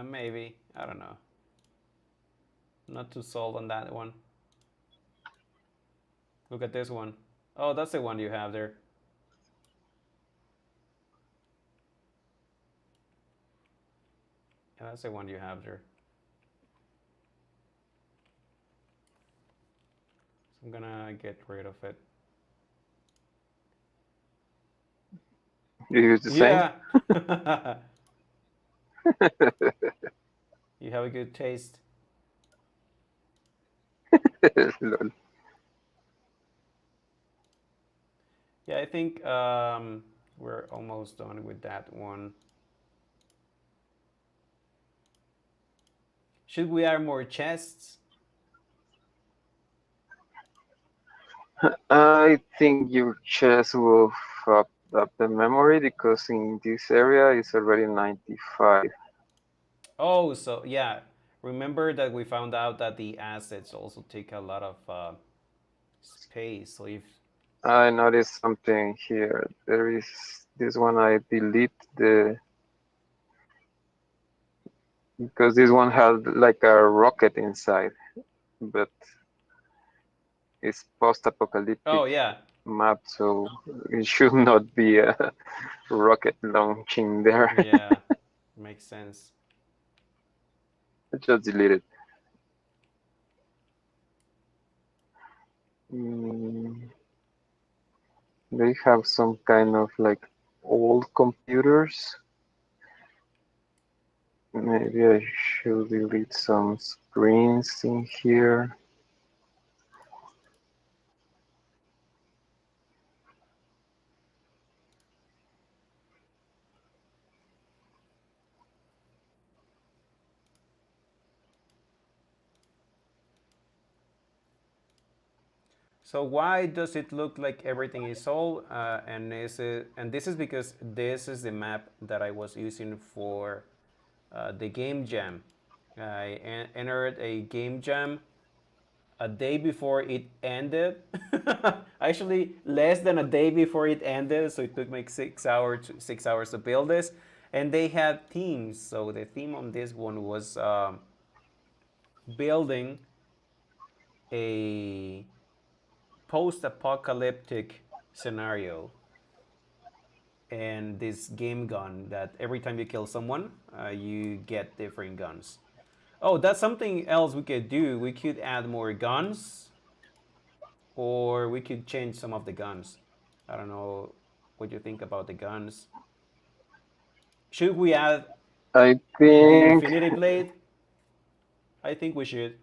A: Maybe. I don't know. Not too sold on that one. Look at this one. Oh, that's the one you have there. Yeah, that's the one you have there. So I'm gonna get rid of it.
B: You use the same?
A: Yeah. You have a good taste.
B: Lol.
A: Yeah, I think we're almost done with that one. Should we add more chests?
B: I think your chest will up the memory because in this area it's already 95.
A: Oh, so yeah. Remember that we found out that the assets also take a lot of space. So if
B: I noticed something here. There is this one I delete the because this one had like a rocket inside, but it's post-apocalyptic
A: oh yeah,
B: map, so it should not be a rocket launching there.
A: yeah, makes sense.
B: Just delete it. Mm, they have some kind of like old computers. Maybe I should delete some screens in here.
A: So why does it look like everything is sold? And this is because this is the map that I was using for the game jam. I entered a game jam a day before it ended. Actually, less than a day before it ended. So it took me 6 hours to build this. And they had themes. So the theme on this one was building a post-apocalyptic scenario and this game gun that every time you kill someone, you get different guns. Oh, that's something else we could do. We could add more guns, or we could change some of the guns. I don't know what you think about the guns. Should we add
B: I
A: the
B: think
A: Infinity Blade? I think we should.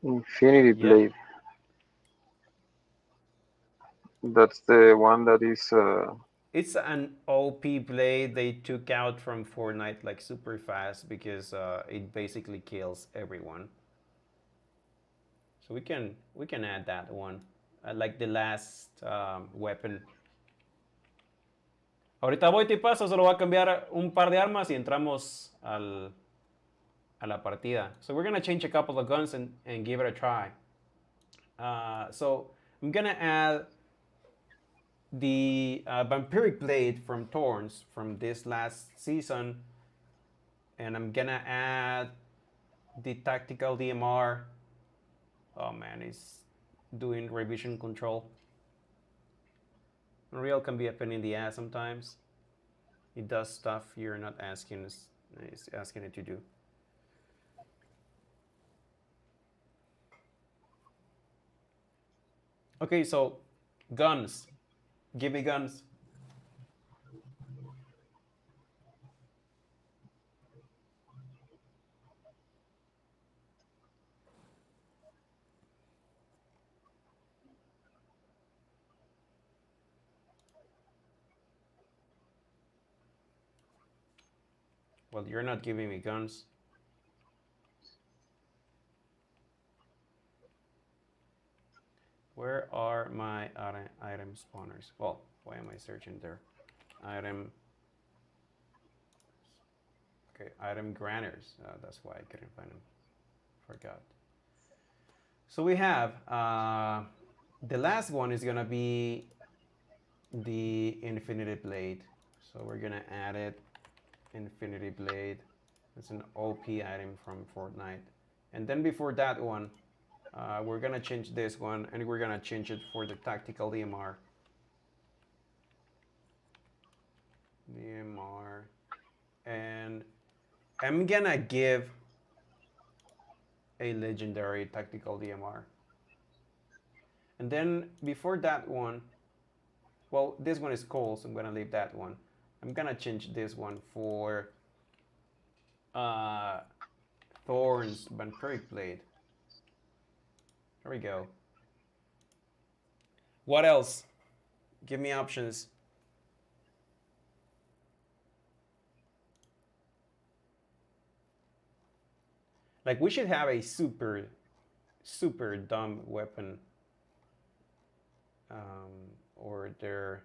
B: Infinity
A: Yep.
B: Blade. That's the one that is
A: It's an OP blade they took out from Fortnite like super fast because it basically kills everyone. So we can add that one, like the last weapon. Ahorita voy y paso, solo voy a cambiar un par de armas y entramos a la partida. So we're gonna change a couple of guns and give it a try. So I'm gonna add the vampiric blade from Thorns from this last season, and I'm gonna add the tactical DMR. Oh man, it's doing revision control. Unreal can be a pain in the ass sometimes. It does stuff you're not asking it to do. Okay, so guns. Give me guns. Well, you're not giving me guns. Where are my item spawners? Well, why am I searching there? Item. Okay, item granters. That's why I couldn't find them. Forgot. So we have the last one is gonna be the Infinity Blade. So we're gonna add it. Infinity Blade. It's an OP item from Fortnite. And then before that one, we're gonna change this one, and we're gonna change it for the tactical DMR. DMR, and I'm gonna give a legendary tactical DMR. And then before that one, well, this one is cool, so I'm gonna leave that one. I'm gonna change this one for uh, Thorns Vampiric Blade. There we go. What else? Give me options. Like we should have a super dumb weapon, or there.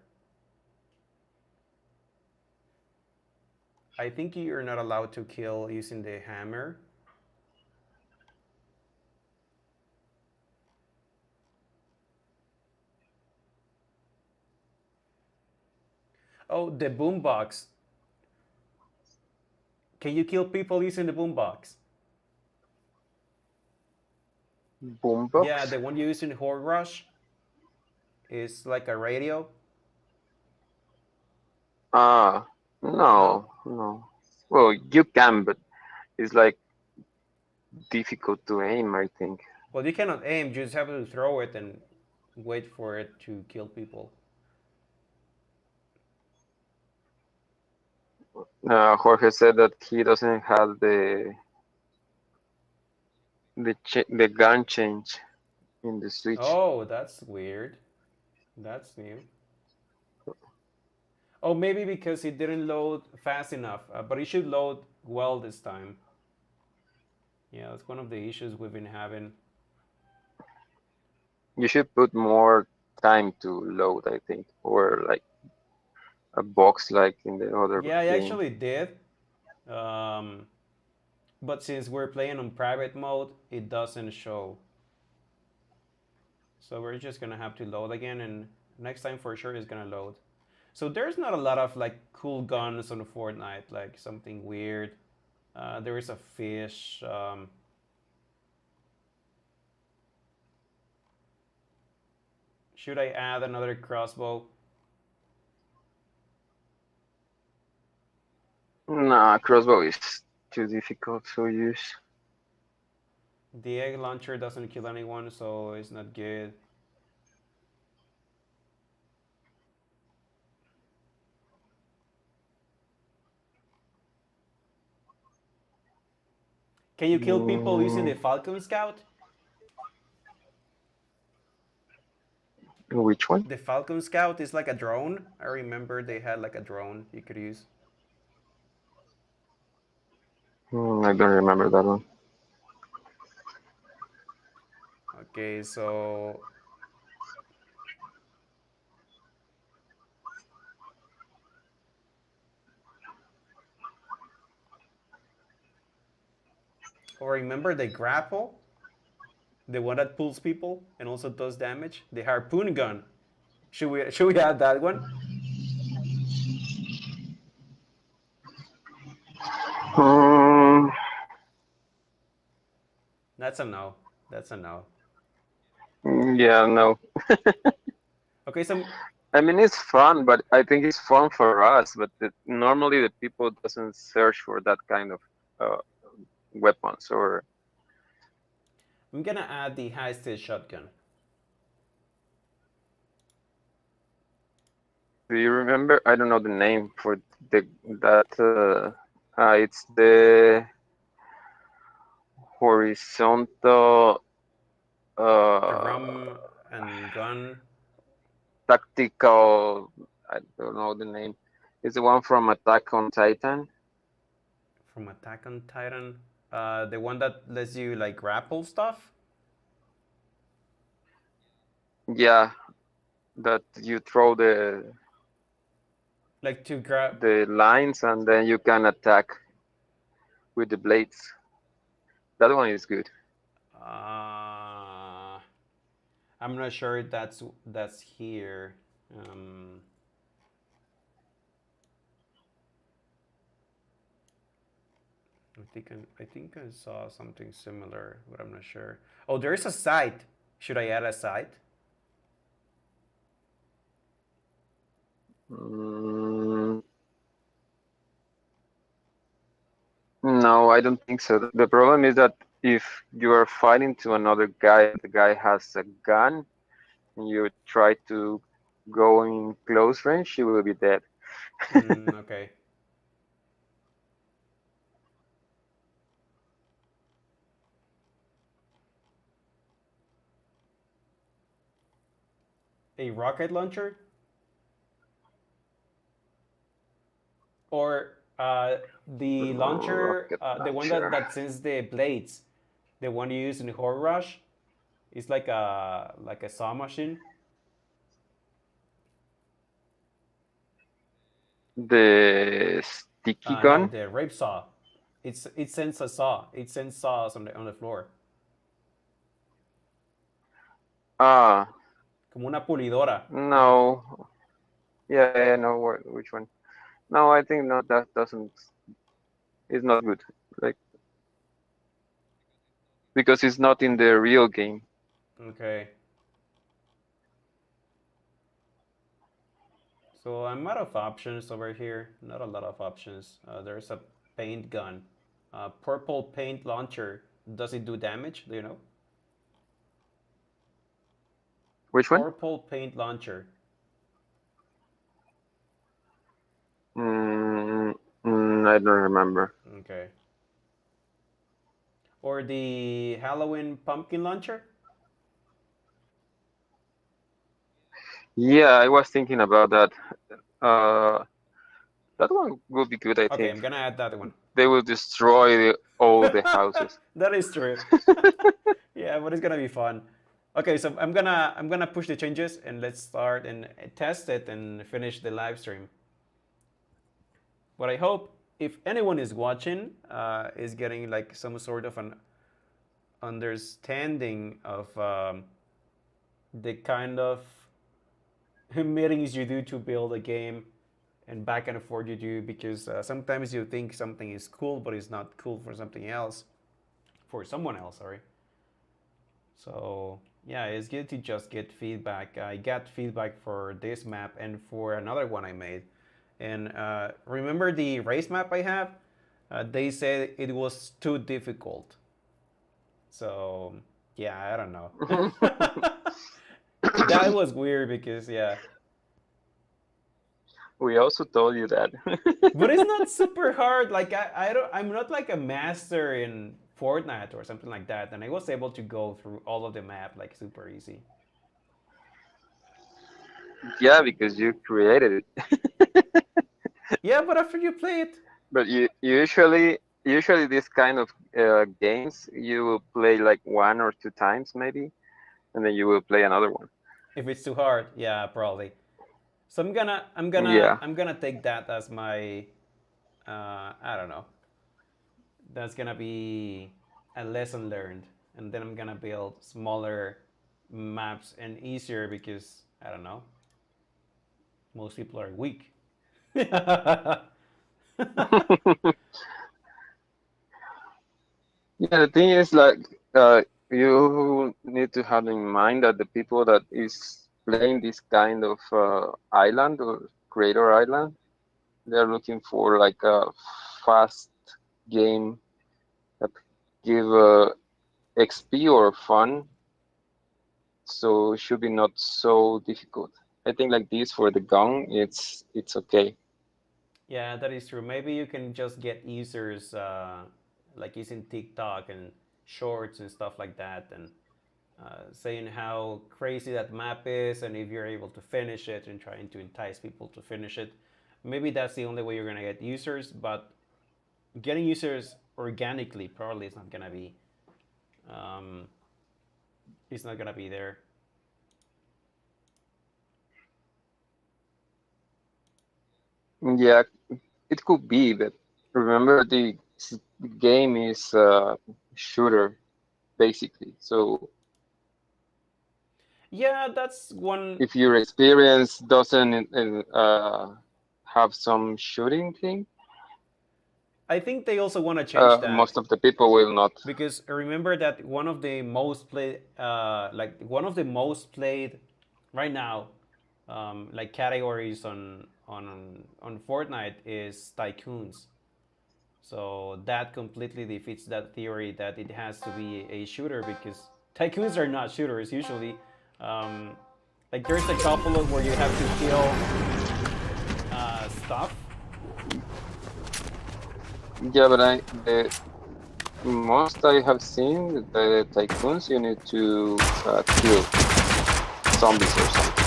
A: I think you're not allowed to kill using the hammer. Oh, the boombox. Can you kill people using the boombox? Yeah,
B: Boombox?
A: the one you use in Horde Rush is like a radio.
B: Ah,
A: No?
B: no, no. Well, you can, but it's like difficult to aim, I think.
A: Well, you cannot aim. You just have to throw it and wait for it to kill people.
B: Jorge said that he doesn't have the gun change in the Switch.
A: Oh, that's weird. That's new. Oh, maybe because it didn't load fast enough, but it should load well this time. Yeah, that's one of the issues we've been having.
B: You should put more time to load, I think, or like a box like in the other
A: Yeah, I
B: game.
A: actually did. Um, but since we're playing on private mode, it doesn't show. So we're just gonna have to load again, and next time for sure it's gonna load. So there's not a lot of like cool guns on Fortnite, like something weird. There is a fish. Should I add another crossbow?
B: Nah, crossbow is too difficult to use.
A: The egg launcher doesn't kill anyone, so it's not good. Can you kill people using
B: Mm,
A: the Falcon Scout?
B: which one?
A: The Falcon Scout is like a drone. I remember they had like a drone you could use.
B: I don't remember that one.
A: Okay, so or remember the grapple, the one that pulls people and also does damage. The harpoon gun. Should we add that one?
B: Um,
A: That's a no. That's a no.
B: yeah, no.
A: Okay, so
B: I mean, it's fun, but I think it's fun for us. But normally the people doesn't search for that kind of uh, weapons or
A: I'm gonna add the high stage shotgun.
B: Do you remember? I don't know the name for the that. It's the horizontal
A: The
B: uh,
A: rum and gun
B: tactical. I don't know the name. It's the one from Attack on Titan.
A: from Attack on Titan. The one that lets you like grapple stuff,
B: Yeah, that you throw
A: like to grab.
B: the lines and then you can attack with the blades. That one is good.
A: Uh, I'm not sure that's here. Um, I think I saw something similar, but I'm not sure. Oh, there is a site. Should I add a site?
B: Mm, no, I don't think so. The problem is that if you are fighting to another guy and the guy has a gun and you try to go in close range, you will be dead.
A: Okay. A rocket launcher, or the launcher,
B: Rocket
A: the one that
B: launcher.
A: sends the blades, the one you use in Horror Rush. It's like a saw machine.
B: The sticky
A: No,
B: gun.
A: the rape saw. It sends a saw. It sends saws on the floor,
B: Ah,
A: como una pulidora.
B: no. Yeah, I know which one. No, I think no, that doesn't. It's not good. Like because it's not in the real game.
A: Okay. So I'm out of options over here. Not a lot of options. There's a paint gun, purple paint launcher. Does it do damage? Do you know?
B: Which one?
A: Purple paint launcher.
B: Mm, I don't remember.
A: Okay. Or the Halloween pumpkin launcher.
B: Yeah, I was thinking about that. Uh, that one would be good, I
A: Okay,
B: think.
A: I'm gonna add that one.
B: They will destroy all the houses.
A: That is true. Yeah, but it's gonna be fun. Okay, so I'm gonna push the changes and let's start and test it and finish the live stream. What I hope, if anyone is watching, is getting like some sort of an understanding of the kind of meetings you do to build a game and back and forth you do, because sometimes you think something is cool but it's not cool for something else, for someone else, sorry. So yeah, it's good to just get feedback. I got feedback for this map and for another one I made. And remember the race map I have? They said it was too difficult. So yeah, I don't know. That was weird because yeah,
B: We also told you that.
A: but it's not super hard. Like I'm not like a master in Fortnite or something like that, and I was able to go through all of the map like super easy.
B: Yeah, because you created it.
A: Yeah, but after you play it,
B: But you usually this kind of games you will play like one or two times maybe, and then you will play another one.
A: if it's too hard, yeah, probably. So
B: Yeah.
A: I'm gonna take that as my I don't know. That's gonna be a lesson learned, and then I'm gonna build smaller maps and easier because I don't know. Most people are weak.
B: Yeah, the thing is like you need to have in mind that the people that is playing this kind of island or creator island, they're looking for like a fast game that give XP or fun, so it should be not so difficult. I think like this for the gun, it's okay.
A: Yeah, that is true. Maybe you can just get users like using TikTok and shorts and stuff like that, and saying how crazy that map is, and if you're able to finish it, and trying to entice people to finish it. Maybe that's the only way you're gonna get users, but getting users organically probably is not gonna be. Um, it's not gonna be there.
B: Yeah, it could be, but remember the game is shooter basically. So
A: Yeah, that's one.
B: if your experience doesn't have some shooting thing,
A: I think they also want to change that
B: most of the people will not.
A: because remember that one of the most played, like one of the most played right now, like categories on Fortnite is tycoons. So that completely defeats that theory that it has to be a shooter because tycoons are not shooters usually. Um, like there's a couple of where you have to kill stuff.
B: Yeah, but the most I have seen the tycoons you need to kill zombies or something.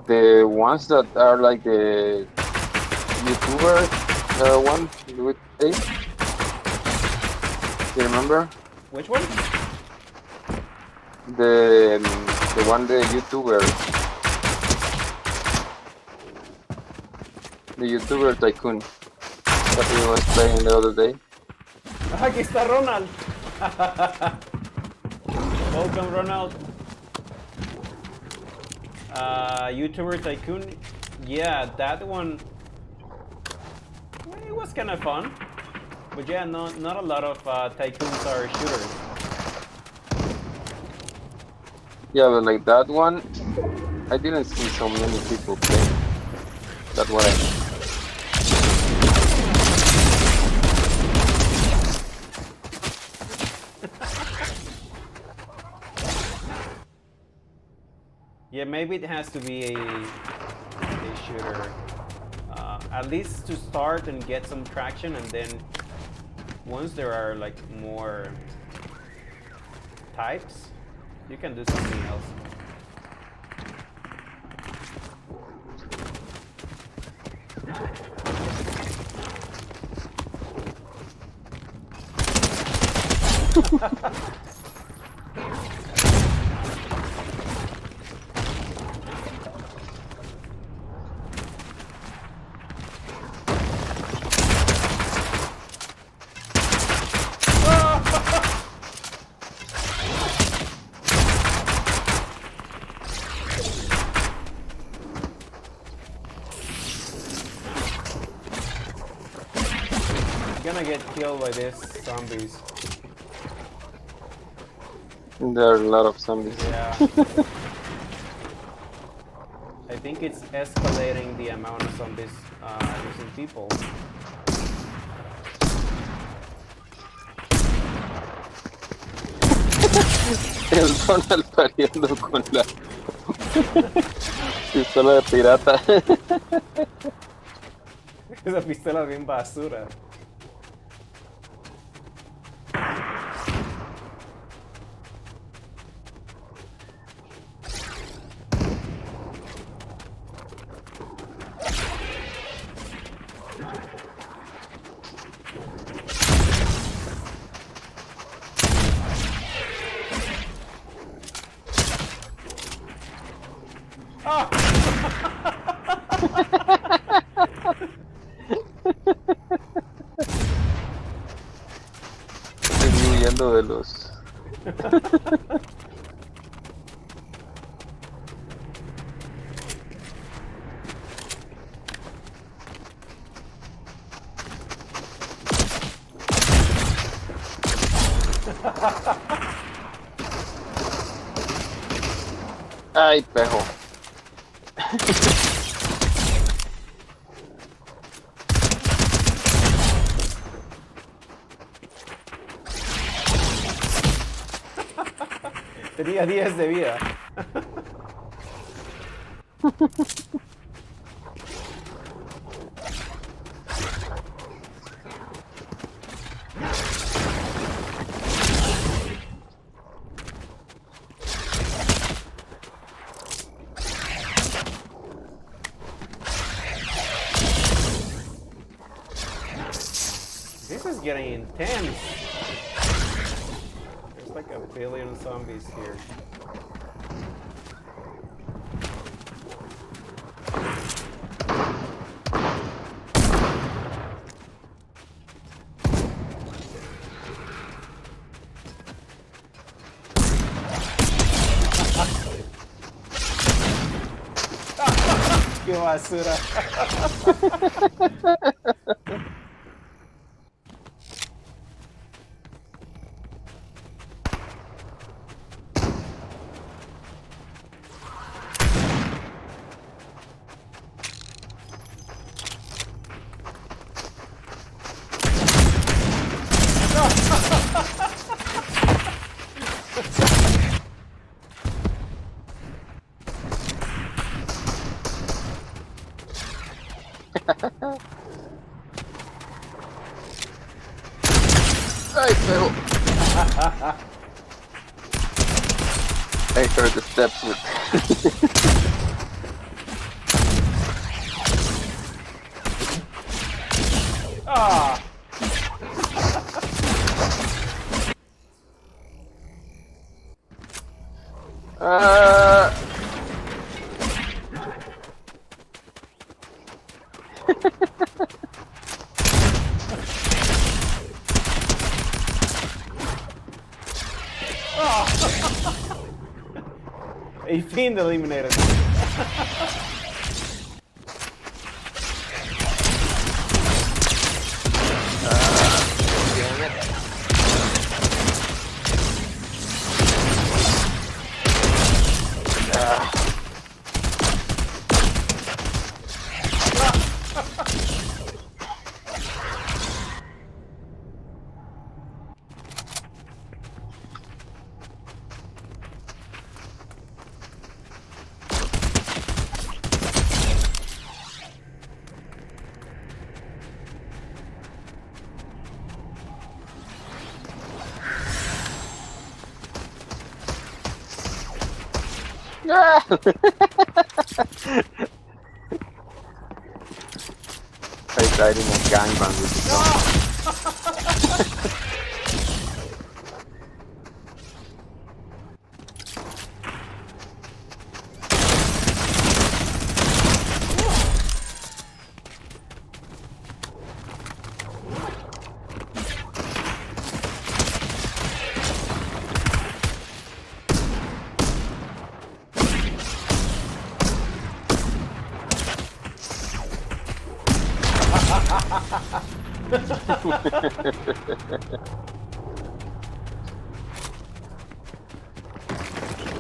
B: The ones that are like the YouTuber one with play, you remember?
A: Which one?
B: The one the YouTuber tycoon that we was playing the other day.
A: Aquí está Ronald. Welcome, Ronald. YouTuber Tycoon. Yeah, that one. It was kind of fun. But yeah, not a lot of tycoons are shooters.
B: Yeah, but like that one, I didn't see so many people play. That's what I mean.
A: Yeah, maybe it has to be a shooter. At least to start and get some traction, and then once there are like more types, you can do something else. Gonna get killed by these zombies.
B: There are a lot of zombies.
A: Yeah. I think it's escalating the amount of zombies using people.
B: El Donald pariendo con la pistola de pirata.
A: Esa pistola es bien basura.
B: Estoy huyendo de los. Ay, pejo.
A: Tenía 10 de vida. This is getting intense. There's like a billion zombies here. ¡Qué basura!
B: I fell. I heard the steps with.
A: Ah! A fiend eliminated.
B: Damn it. Ah! I died in a gangbang with the zombie.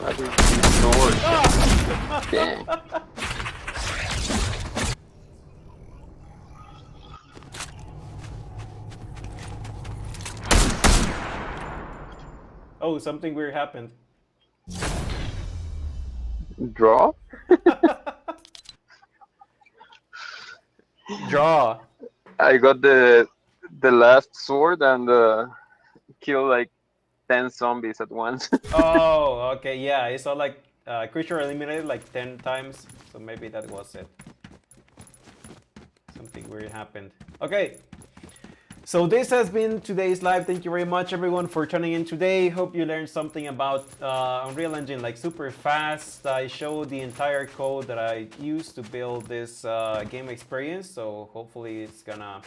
B: That is ignored. Dang.
A: Oh, something weird happened.
B: Draw?
A: Draw.
B: I got the last sword and killed like 10 zombies at once.
A: Oh, okay, yeah. I saw like creature eliminated like 10 times, so maybe that was it. Something weird happened. Okay. So this has been today's live. Thank you very much, everyone, for tuning in today. Hope you learned something about Unreal Engine like super fast. I showed the entire code that I used to build this game experience. So hopefully it's gonna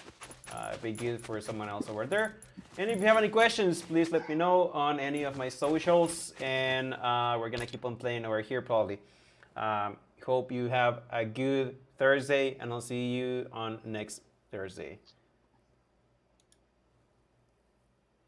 A: be good for someone else over there. And if you have any questions, please let me know on any of my socials. And we're gonna keep on playing over here probably. Hope you have a good Thursday, and I'll see you on next Thursday.